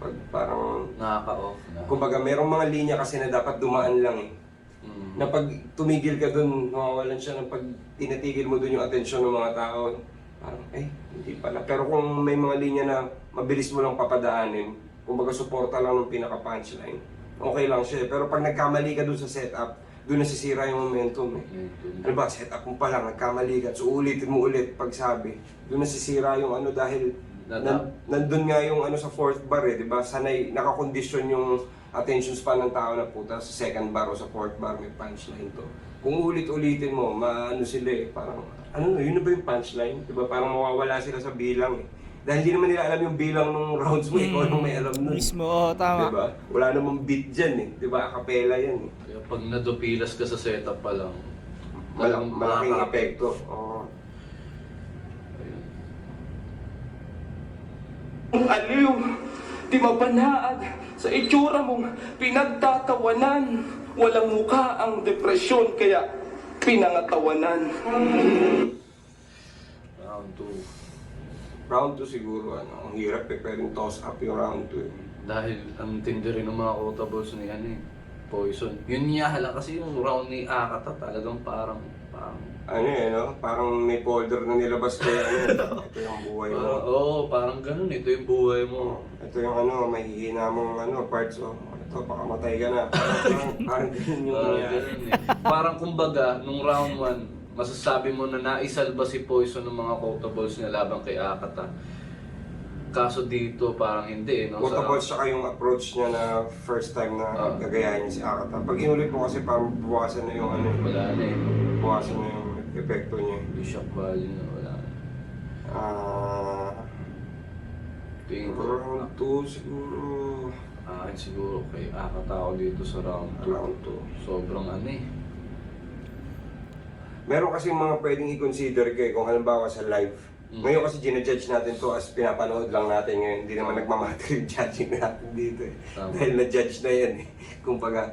Pag parang, Nakaka-off na. kumbaga merong mga linya kasi na dapat dumaan lang eh. Na pag tumigil ka dun, mawawalan siya ng pag tinatigil mo dun yung atensyon ng mga tao. Parang, hindi pala. Pero kung may mga linya na mabilis mo lang papadaanin, kumbaga suporta lang ng pinaka-punchline, okay lang siya. Pero pag nagkamali ka dun sa setup, dun nasisira yung momentum eh. Ano ba, setup mo pa lang, nagkamali ka, so ulitin mo ulit pagsabi. Dun nasisira yung ano dahil nandun nga yung ano sa fourth bar eh, di ba? Sanay, nakakondisyon yung attention span ng tao na puta sa second bar o sa fourth bar may punchline to. Kung ulit-ulitin mo, maano sila eh, parang, ano na, yun na ba yung punchline? Diba, parang mawawala sila sa bilang eh. Dahil hindi naman nila alam yung bilang ng rounds mo, ikaw nung may alam nun. Mismo, tama. Diba? Wala namang beat dyan eh. Diba, akapela yan eh. Kaya pag nadupilas ka sa setup pa lang, Malaking epekto. Oo. Aliw, di mapanaad sa itsura mong pinagtatawanan. Walang mukha ang depresyon, kaya pinangatawanan. round 2. Round 2 siguro, ano, ang hirap eh, pwedeng toss up yung round 2 eh. Dahil ang tindi rin ng mga quotables ni ano eh, Poison. Yun niya hala kasi yung round ni Akata talagang parang Ano eh, no? Parang may folder na nilabas ko yan. Ito yung buhay mo. parang ganun. Ito yung buhay mo. Ito yung ano, may hihina mong ano, parts. Oh. Ito, baka matay ka na. Parang ganun yung Parang nangyari. ganun eh. Parang kumbaga, nung round 1, masasabi mo na naisalba si Poison ng mga quotables niya laban kay Akata. Kaso dito parang hindi eh. No? Quotables siya yung approach niya na first time na gagayahin niya si Akata. Pag inulit mo kasi parang buwasan na yung ano, Wala na eh. buwasan na yung epekto niya. Yung shock value na wala na. Tingin ko, Round 2 siguro. akin siguro kay Akata ako dito sa round 2. Round 2. Sobrang ano eh. Meron kasi mga pwedeng i-consider kayo kung halimbawa sa live. Ngayon kasi ginajudge natin to as pinapanood lang natin ngayon. Hindi naman nagmamatter yung judging natin dito eh. Tama. Dahil na-judge na yan eh. Kumbaga,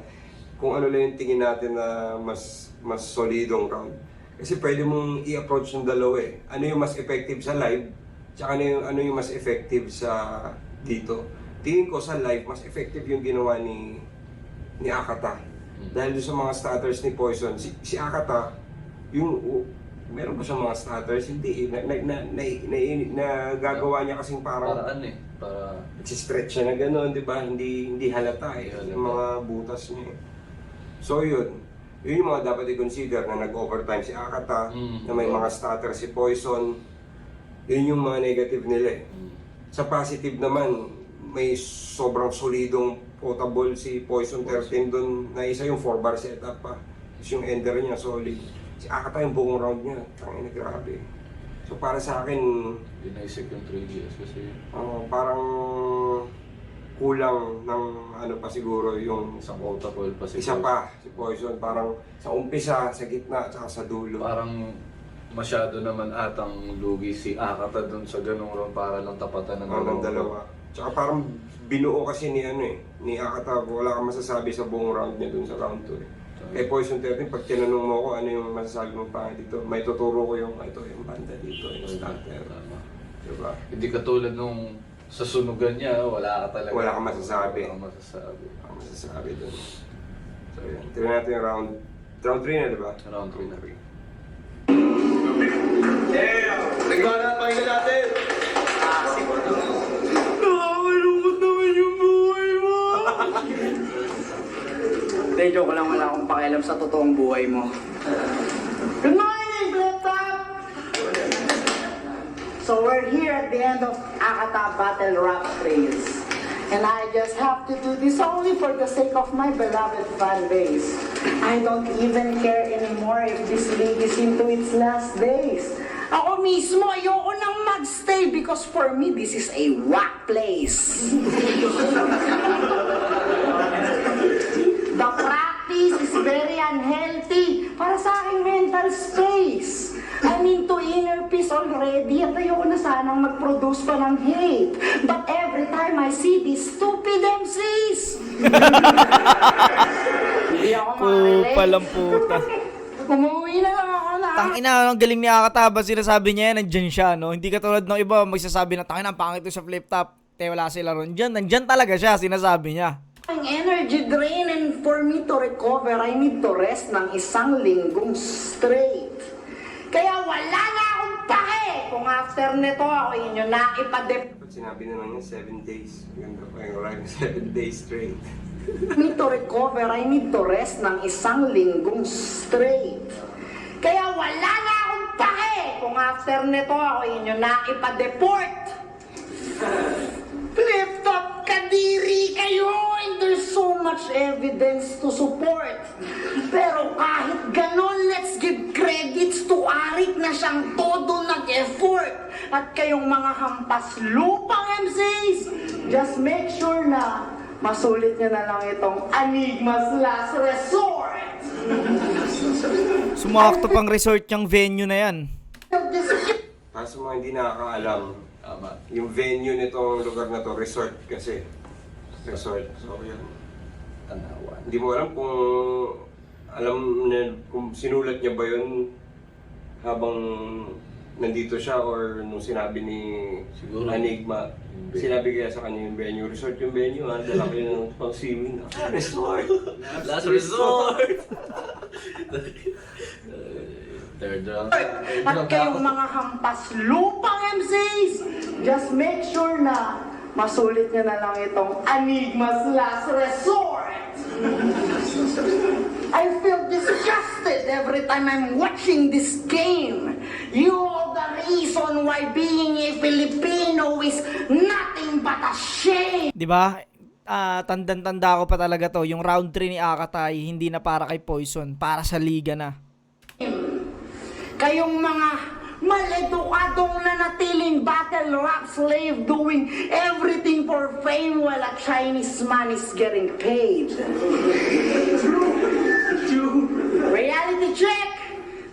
kung ano lang yung tingin natin na mas solidong round. Kasi pwede mong i-approach ng dalawa eh. Ano yung mas effective sa live, tsaka ano yung mas effective sa dito. Tingin ko sa live, mas effective yung ginawa ni Akata. Dahil doon sa mga starters ni Poison, si Akata, yung meron ba siyang mga starters? Hindi eh. Nagagawa niya kasing parang Paraan eh. Para stretch siya na gano'n, di ba? Hindi halata eh. Hindi halata. Yung mga butas niya eh. So yun yung mga dapat i-consider na nag-overtime si Akata, na may mga starter si Poison. Yun yung mga negative nila eh. Sa positive naman, may sobrang solidong potable si Poison 13 doon na isa yung 4-bar setup pa. Tapos yung ender niya solid. Si Akata yung buong round niya, tangina grabe. So para sa akin, dinaisip yung 3GS kasi parang kulang ng ano pa siguro yung isang quotable pa si isa pa si Poison, parang sa umpisa, sa gitna, at sa dulo. Parang masyado naman atang lugi si Akata dun sa ganung round para lang tapatan ng dalawa. Tsaka parang binuo kasi ni ano eh, ni Akata, wala kang masasabi sa buong round niya dun sa round 2 eh. Kay Poison 13, pag tinanong mo ko ano yung masasabi mo pa dito, may tuturo ko yung ito, yung banda dito, yung starter. Diba? Hindi katulad nung sa sunugan niya, wala ka talaga. Wala kang masasabi. Wala kang masasabi. Wala kang masasabi dun. So yan, tignan natin yung round 3 na diba? Round 3 na. Nagmana ang pahinga natin. Hindi, joke lang, wala akong pakialam. pakialam sa totoong buhay mo. Good morning, Flip-Top! So we're here at the end of Akata Battle Rap Trails. And I just have to do this only for the sake of my beloved fan base. I don't even care anymore if this league is into its last days. Ako mismo, ayoko nang magstay because for me, this is a whack place. The practice is very unhealthy para sa aking mental space. I'm into inner peace already at ayoko na sanang mag-produce pa ng hate. But every time I see these stupid MCs, hindi ako makarelate. Palang puta. Umuwi na lang ako na. Tangina, ang galing ni Akataba, sinasabi niya yan, nandyan siya, no? Hindi katulad ng iba, magsasabi na, tangina, ang pangit ito sa flip-top. Wala sila ron dyan. Nandyan talaga siya, sinasabi niya. Ang energy drain and for me to recover, I need to rest ng isang linggong straight. Kaya wala na akong pake kung after nito ako inyo na ipadep. Ba't sinabi na lang niya 7 days? Ganda pa yung rhyme, 7 days straight. Need to recover, I need to rest ng isang linggong straight. Kaya wala na akong pake kung after nito ako inyo na ipadeport. Lift up, kadiri kayo, and there's so much evidence to support. Pero kahit ganon, let's give credits to Arik na siyang todo nag-effort. At kayong mga hampas lupang MCs, just make sure na masulit nyo na lang itong Enigma's Last Resort. Sumakto pang resort yung venue na yan. Para sa mga hindi nakakaalam, yung venue nitong lugar na to, resort kasi. Resort. So, yan. Tanawan. Hindi mo alam kung sinulat niya ba yun habang nandito siya or nung sinabi ni Siguro. Enigma. Sinabi kaya sa kanya yung venue. Resort yung venue, ha? Dala kayo ng pang-swimming. Resort! Last resort! Third round. At kayong mga hampas lupang MCs, just make sure na masulit nyo na lang itong Enigma's Last Resort. I feel disgusted every time I'm watching this game. You are the reason why being a Filipino is nothing but a shame. Di ba? Tandang-tanda ko pa talaga to. Yung round 3 ni Akatay, hindi na para kay Poison, para sa liga na. Kayong mga maledukadong nanatiling battle rap slave doing everything for fame while a Chinese man is getting paid. Reality check!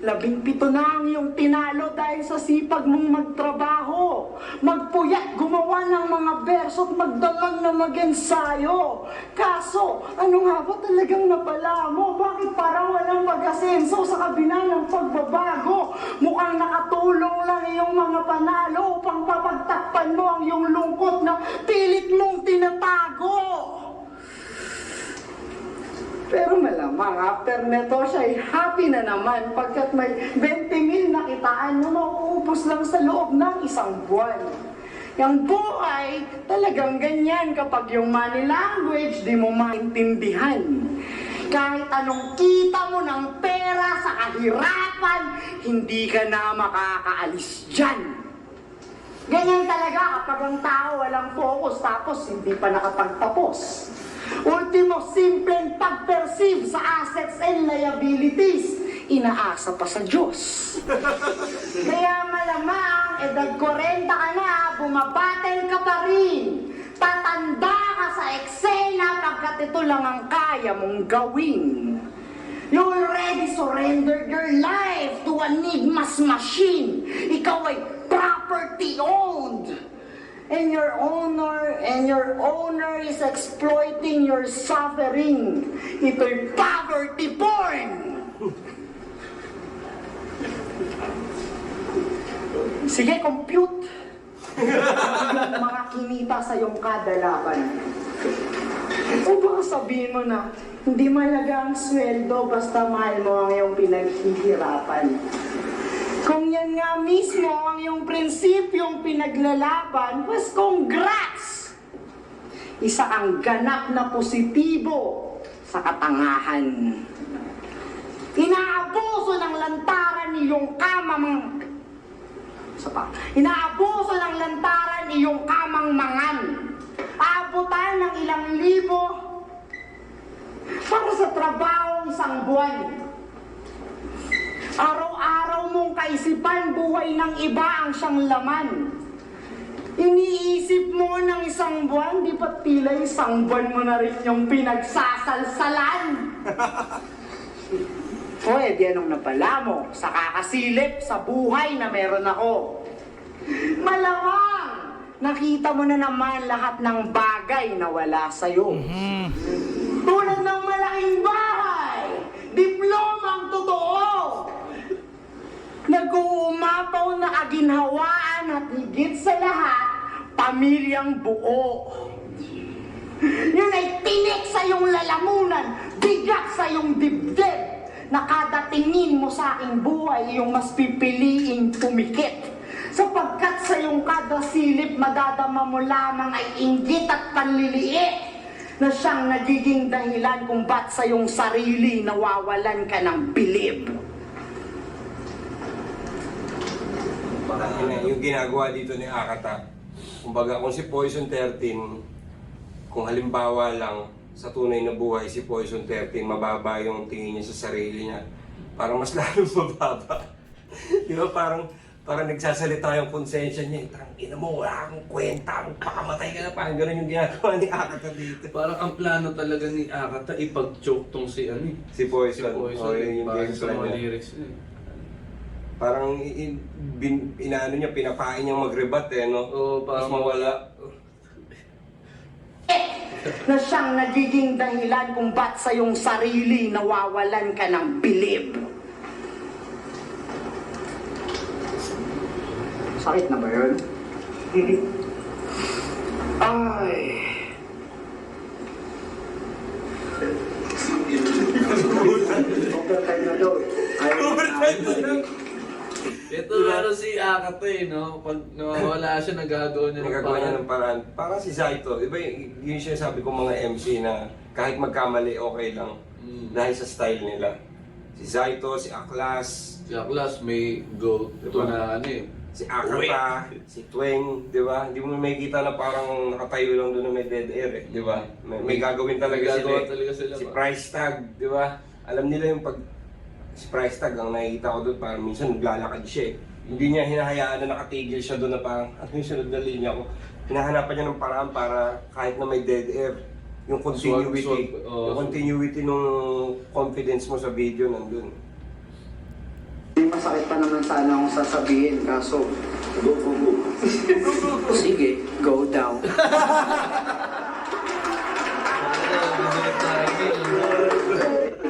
17 na ang iyong tinalo dahil sa sipag mong magtrabaho. Magpuyat, gumawa ng mga verso at magdamag na mag-ensayo. Kaso, ano nga ba talagang napala mo? Bakit parang walang pag-asenso sa kabila ng pagbabago? Mukhang nakatulong lang iyong mga panalo upang papagtakpan mo ang iyong lungkot na pilit mong tinatago. Pero malamang, after neto siya'y happy na naman pagkat may 20,000 na kitaan na mauubos lang sa loob ng isang buwan. Yung buhay, talagang ganyan kapag yung money language di mo maintindihan. Kahit anong kita mo ng pera sa kahirapan, hindi ka na makakaalis dyan. Ganyan talaga kapag ang tao walang focus tapos hindi pa nakapagtapos. Ultimo, simpleng pag-perceive sa assets and liabilities, inaasa pa sa Diyos. Kaya malamang, edad 40 ka na, bumabattle ka pa rin. Tatanda ka sa eksena pagkat ito lang ang kaya mong gawin. You already surrendered your life to Enigma's machine. Ikaw ay property owned. And your owner is exploiting your suffering. Ito'y poverty porn. Sige, compute. Yung mga kinita sa iyong kada laban. O baka sabihin mo na, hindi mahalaga ang sweldo basta mahal mo ang iyong pinaghihirapan. Kung yan nga mismo ang iyong prinsipyong pinaglalaban, pues congrats! Isa ang ganap na positibo sa katangahan. lantaran iyong kamang... Isa pa. Inaabuso ng lantaran iyong kamang mangan. Aabutan ng ilang libo para sa trabaho isang buwan. Araw-araw mong kaisipan, buhay ng iba ang siyang laman. Iniisip mo ng isang buwan, di ba't tila isang buwan mo na rin yung pinagsasalsalan? O di anong napala mo sa kakasilip sa buhay na meron ako? Malamang nakita mo na naman lahat ng bagay na wala sa'yo. Tulad ng malaking bahay, diplomang totoo, nag-uumapaw na aginhawaan at higit sa lahat, pamilyang buo. Yun ay tinik sa iyong lalamunan, bigat sa iyong dibdib, na kada tingin mo sa aking buhay, iyong mas pipiliing pumikit. Sapagkat sa iyong kada silip, madadama mo lamang ay inggit at panliliit, na siyang nagiging dahilan kung ba't sa iyong sarili nawawalan ka ng bilib. Yung ginagawa dito ni Akata, kumbaga kung si Poison 13, kung halimbawa lang sa tunay na buhay si Poison 13, mababa yung tingin niya sa sarili niya, parang mas lalong mababa. Di ba parang nagsasalita yung konsensya niya, ina mo, wala akong kwenta, pakamatay ka na, parang gano'n yung ginagawa ni Akata dito. Parang ang plano talaga ni Akata, ipag-choke tong si Si Poison, Poison, yun yung parang game sa plan mga niya. lyrics niya. Parang inaano niya, pinapain niyang mag-rebat no? Oo, parang Mas mawala. Na siyang nagiging dahilan kung ba't sa iyong sarili nawawalan ka ng bilib. Sakit na ba yun? Ay... Overtime na daw. Ito lalo si Akata no? Pag nawawala siya, nagagawa niya ng Nagagawa niya paraan. ng paraan. Parang si Zaito, di ba yun siya sabi ko mga MC na kahit magkamali, okay lang. Dahil sa style nila. Si Zaito, si Aklas, Si Aklas may go to Diba? na ano eh. si Akata, si Tweng, di ba? Hindi mo makikita na parang nakatayo lang doon na may dead air di ba? May gagawin talaga May gagawa sila. talaga sila Si ba? Price Tag, di ba? Alam nila yung si Price Tag, ang nakikita ko doon, parang minsan naglalakad siya Hindi niya hinahayaan na nakatigil siya doon na parang, ano yung sunod na linya ko? Hinahanapan niya ng paraan para kahit na may dead air, yung continuity, yung continuity ng confidence mo sa video nandun. Masakit pa naman sana akong sasabihin, kaso... Go. Sige, go down.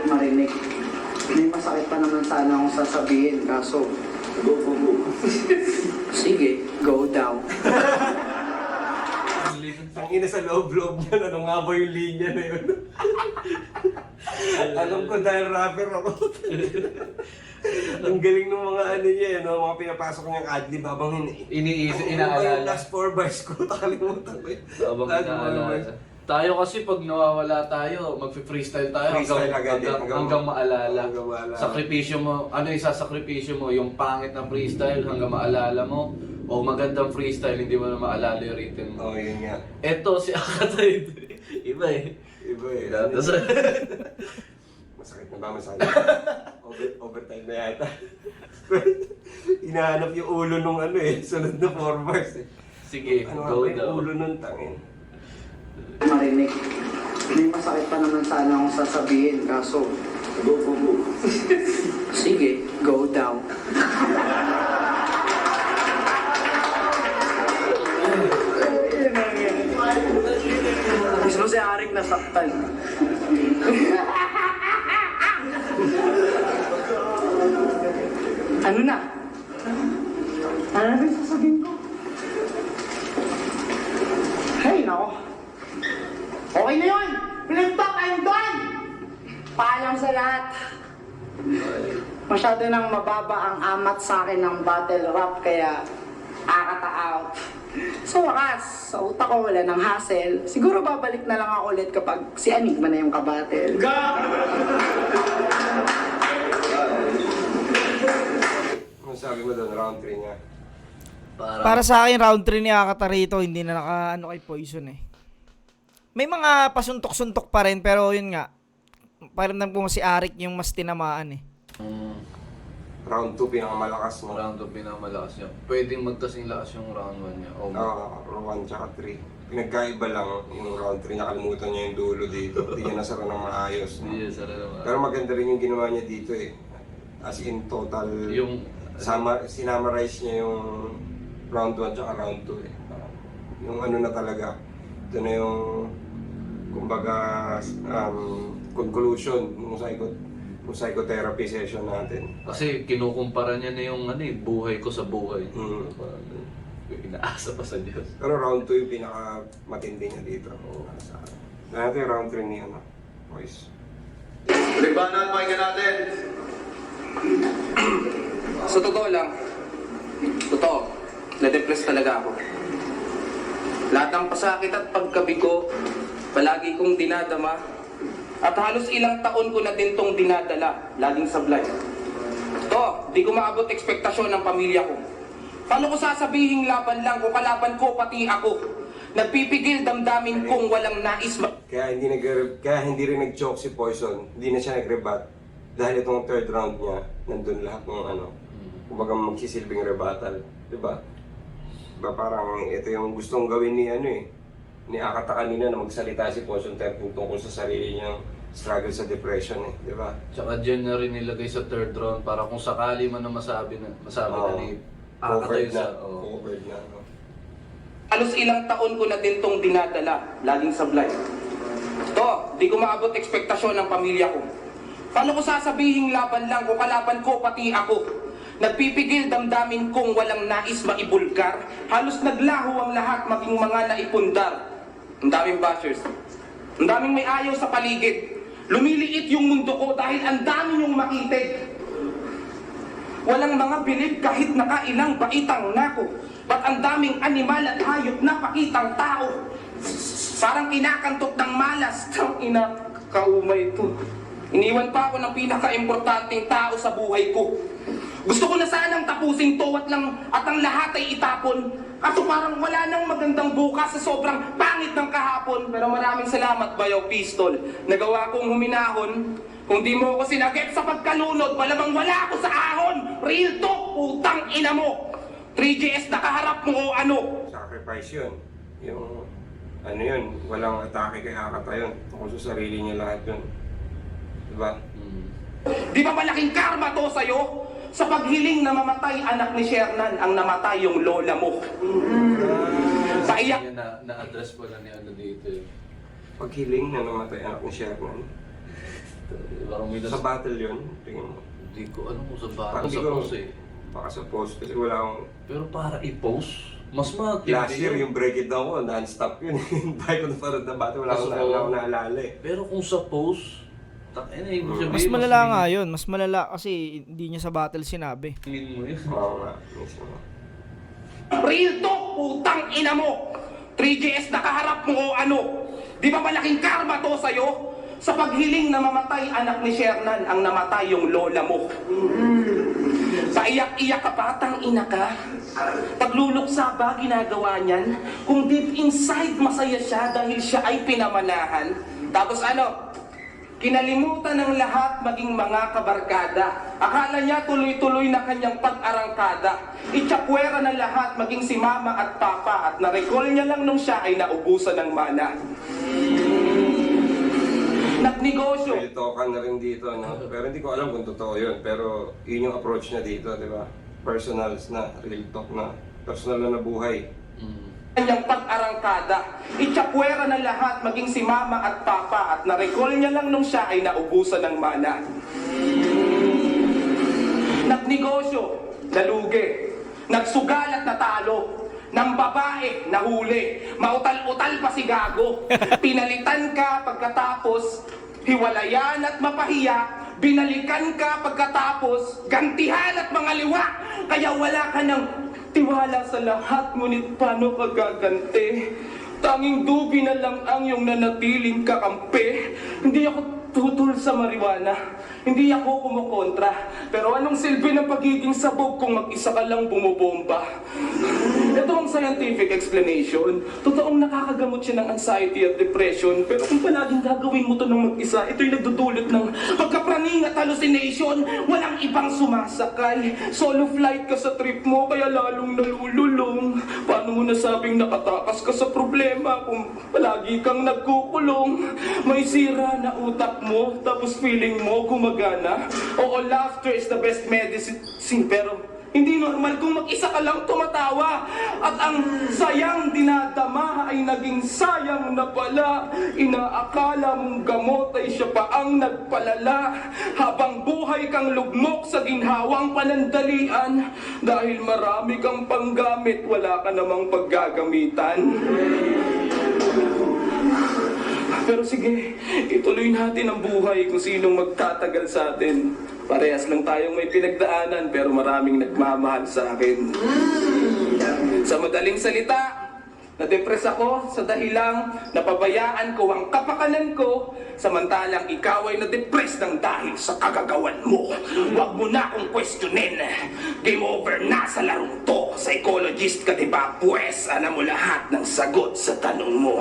Marinig. May masakit pa naman sana akong sasabihin, kaso... Go. Sige, go down. Ang ina sa loob-loob niya, ano nga ba yung linya na yun? Alam ko dahil rapper ako. Ang galing ng mga ano niya, mga pinapasok niyang adlib habang Iniisip, Yung inaalala. last 4 bars ko, nakalimutan ko yun. Habang Last 4 inaalala. bars. Tayo kasi pag nawawala tayo, magfi-freestyle tayo Freestyle agad eh, hanggang maalala. hanggang maalala. Sakripisyo mo, ano yung sasakripisyo mo? Yung pangit na freestyle hanggang maalala mo? O magandang freestyle, hindi mo na maalala yung rhythm mo? Oo, yun nga. Eto, si Akata, iba eh. Iba eh. Tapos, Masakit na ba? Masakit. Overtime na yata. Hinahanap yung ulo nung sunod na 4 bars eh. sige, Ano nga go ba yung daw. ulo nung tangin? Marinig. May masakit pa naman sana akong sasabihin, kaso... Go. Sige, go down. Gusto mo si Arik nasaktan. Ano na? Ano na yung sasabihin ko? Hey, nako. Okay na yun! Pinagtok, I'm done! Paalam sa lahat. Masyado nang mababa ang amat sa akin ng battle rap, kaya Akata out. Sa wakas, sa utak ko wala ng hassle. Siguro babalik na lang ako ulit kapag si Enigma na yung kabattle. Ano sabi mo doon, round 3 niya? Para sa akin, round 3 ni Akata rito, hindi na naka kay Poison eh. May mga pasuntok-suntok pa rin, pero yun nga, parang nang si Arik yung mas tinamaan eh. Round 2, pinakamalakas mo. Round 2 pinakamalakas niya. Pwedeng magkasing lakas yung round 1 niya. Oh, Round 1 tsaka 3. Pinagkaiba lang yung round 3, nakalimutan niya yung dulo dito. Hindi niya nasara ng maayos. No? Hindi, sarap naman. Pero maganda rin yung ginawa niya dito eh. As in total, Yung, sinamarize niya yung round 1 tsaka round 2 eh. Yung ano na talaga, ito na yung, kumbaga, conclusion ng psychotherapy session natin. kasi kinukumpara niya na yung buhay ko sa buhay. Mm. Inaasa pa sa Diyos. Pero round 2 yung pinaka-matindi niya dito. Natin yung round 3 ni boys. Libanan, pakinggan natin. Sa totoo lang, totoo, na-depress talaga ako. Lahat ng pasakit at pagkabigo, palagi kong dinadama. At halos ilang taon ko na din tong dinadala, laging sablay. Ito, di ko maabot ekspektasyon ng pamilya ko. Paano ko sasabihing laban lang kung kalaban ko pati ako? Nagpipigil damdamin kong walang nais Kaya hindi rin nag-choke si Poison. Hindi na siya nag-rebat. Dahil itong third round niya, nandun lahat ng kumbaga magsisilbing rebuttal. Diba? Diba parang ito yung gustong gawin ni Akata kanina na magsalita si Poison tungkol sa sarili niyang struggle sa depression eh. Diba? Tsaka dyan na rin nilagay sa third round para kung sakali man na masabi na ni Covered na. Oo. Covered na. No? Halos ilang taon ko na din tong dinadala, laging sablay. Ito, di ko maabot ekspektasyon ng pamilya ko. Paano ko sasabihing laban lang kung kalaban ko pati ako? Nagpipigil damdamin kong walang nais maibulgar. Halos naglaho ang lahat maging mga naipundar. Ang daming bashers. Ang daming may ayaw sa paligid. Lumiliit yung mundo ko dahil ang dami yung makitig. Walang mga bilib kahit nakailang baitang nako. Ba't ang daming animal at hayop na pakitang tao? Parang kinakantok ng malas. Tang ina, kaumay ito. Iniwan pa ako ng pinaka-importanting tao sa buhay ko. Gusto ko na sanang tapusin to at ang lahat ay itapon. Kaso parang wala nang magandang bukas sa sobrang pangit ng kahapon. Pero maraming salamat, Bayaw Pistol. Nagawa kong huminahon. Kung di mo ako sinagip sa pagkalunod, malamang wala ako sa ahon. Real talk, utang ina mo. 3GS nakaharap mo o ano? Sacrifice yun. Yung yun, walang atake kay Akata yun. Tungkol sa sarili niya lahat yun. Diba? Di ba malaking karma to sa'yo? Sa paghiling na mamatay anak ni Shernan, ang namatay yung lola mo. Paiyak. Yan na-address pa na ni dito eh. Paghiling na namatay anak ni Sherman. Parang may Sa battle yun, tingin mo. Hindi ko alam kung sa Parang bata di sa ko- post eh. Baka sa post kasi wala akong... Pero para i-post, mas matindi Last year yun. yung break it down ko, non-stop yun. Dahil ko naparod na battle, wala akong Kaso- wala akong naalala eh. Pero kung sa post, ibig sabihin, Mas malala nga yun, mas malala kasi hindi niya sa battle sinabi. feeling mo yun. Oo nga, mismo. Real talk, utang ina mo. 3GS nakaharap mo o ano? Di ba malaking karma to sa'yo? Sa paghiling na mamatay anak ni Shernan, ang namatay yung lola mo. Paiyak-iyak ka pa, tang ina ka. Pagluluksa ba ginagawa niyan? Kung deep inside masaya siya dahil siya ay pinamanahan. Tapos ano? Kinalimutan ng lahat maging mga kabarkada. Akala niya tuloy-tuloy na kanyang pag-arangkada. Itsakwera na lahat maging si mama at papa. At na-recall niya lang nung siya ay naubusan ng mana. Nagnegosyo. Real talkan na rin dito, no? Pero hindi ko alam kung totoo yun. Pero yun yung approach niya dito, di ba? Personals na, real talk na, personal na buhay. Kanyang pag-arangkada. Itsakwera na lahat maging si mama at papa. At na-recall niya lang nung siya ay naubusan ng mana. Nagnegosyo, nalugi. Nagsugal at natalo. Ng babae, nahuli. Mautal-utal pa si gago. Pinalitan ka pagkatapos hiwalayan at mapahiya. Binalikan ka pagkatapos gantihan at mga liwa. Kaya wala ka ng tiwala sa lahat, ngunit paano ka gaganti? Tanging dubi na lang ang iyong nanatiling kakampi. Hindi ako tutol sa marijuana. Hindi ako kumukontra. Pero anong silbi ng pagiging sabog kung mag-isa ka lang bumubomba? Ito ang scientific explanation. Totoong nakakagamot siya ng anxiety at depression. Pero kung palaging gagawin mo to ng mag-isa, ito'y nagdudulot ng pagkapraning at hallucination. Walang ibang sumasakay. Solo flight ka sa trip mo, kaya lalong nalululong. Paano mo nasabing nakatakas ka sa problema kung palagi kang nagkukulong? May sira na utak mo, tapos feeling mo gumagana. Oo, laughter is the best medicine, pero hindi normal kung mag-isa ka lang tumatawa. At ang sayang dinadama ay naging sayang na pala. Inaakala mong gamot ay siya pa ang nagpalala. Habang buhay kang lugmok sa ginhawang panandalian. Dahil marami kang panggamit, wala ka namang paggagamitan. Pero sige, ituloy natin ang buhay kung sinong magtatagal sa atin. Parehas lang tayong may pinagdaanan pero maraming nagmamahal sa akin. Sa madaling salita, na-depress ako sa dahilang napabayaan ko ang kapakanan ko, samantalang ikaw ay na-depress ng dahil sa kagagawan mo. Huwag mo na akong questionin. Game over na sa larong to. Psychologist ka diba? Pwes, alam mo lahat ng sagot sa tanong mo.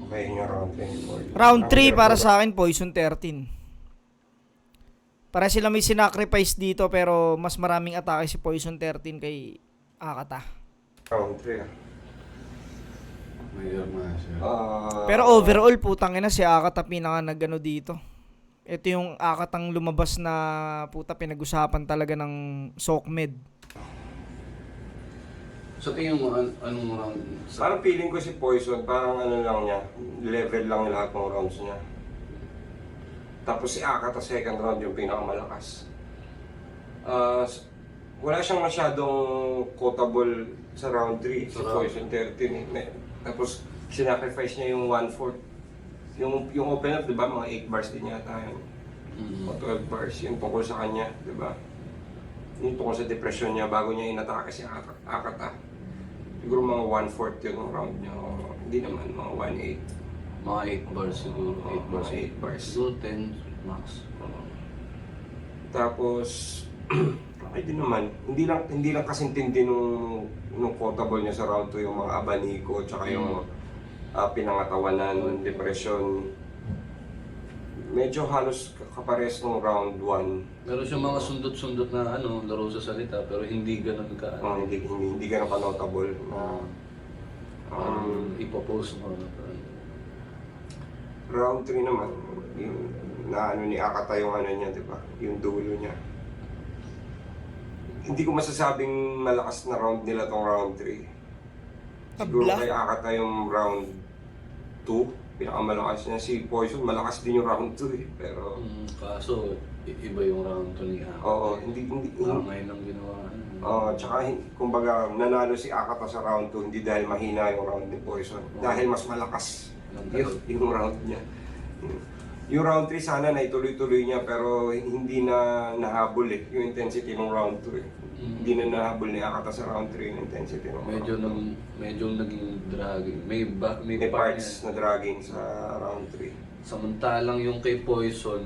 Okay, yung round 24. Round 3 para sa akin, Poison 13. Para sila may sinacrifice dito pero mas maraming atake si Poison 13 kay Akata. Round 3 ah. May arma siya. Pero overall, putang ina, si Akata pinaka nagano dito. Ito yung Akatang lumabas na puta pinag-usapan talaga ng SOCMED. Sa tingin mo, anong round? Parang feeling ko si Poison, parang ano lang niya, level lang lahat ng rounds niya. Tapos si Akata second round yung pinakamalakas. Wala siyang masyadong quotable sa round 3, si Poison 13. Tapos sinacrifice niya yung 1/4. Yung open up, di ba, mga 8 bars din yata yun. O 12 bars, yung tungkol sa kanya, di ba? Yung tungkol sa depression niya bago niya inatake si Akata. Siguro mga 1/4 yun ng round niya. O, hindi naman, mga 1/8. Mga 8 bars siguro. 8 bars. 8 bars. Siguro 10 max. Tapos, okay din naman. Hindi lang kasintindi nung quotable niya sa round 2 yung mga abaniko, tsaka yung pinangatawanan, depression. Medyo halos kapares nung round 1. Meron siyang mga sundot-sundot na laro sa salita pero hindi ganun ka. Hindi ganun ka-notable. Ipopost mo. Round 3 naman, yung ni Akata yung niya, di ba? Yung dulo niya. Hindi ko masasabing malakas na round nila tong round 3. Siguro Tabla. kay Akata yung round 2, pinakamalakas niya. Si Poison, malakas din yung round 2 eh. Pero, Kaso, iba yung round 2 ni Akata. oo, hindi. Ngayon ang ginawa. Tsaka, kumbaga, nanalo si Akata sa round 2, hindi dahil mahina yung round ni Poison. Dahil mas malakas yung round niya. Yung round 3 sana na ituloy-tuloy niya pero hindi na nahabol yung intensity ng round 2 eh. Hindi na nahabol ni Akata sa round 3 yung intensity ng round 2. Medyo naging dragging. May May parts na dragging sa round 3. Samantalang yung kay Poison,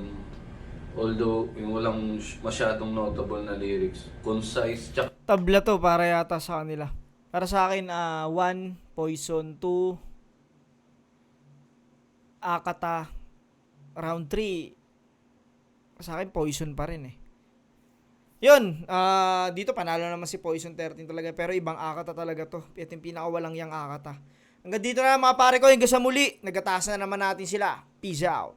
although yung walang masyadong notable na lyrics, concise, tsaka Tabla to para yata sa kanila. Para sa akin, 1, Poison, 2, Akata, round 3, sa akin Poison pa rin eh. Yun, dito panalo naman si Poison 13 talaga, pero ibang Akata talaga to. Ito yung pinakawalang yang Akata. Hanggang dito na mga pare ko, hanggang sa muli, nagataas na naman natin sila. Peace out.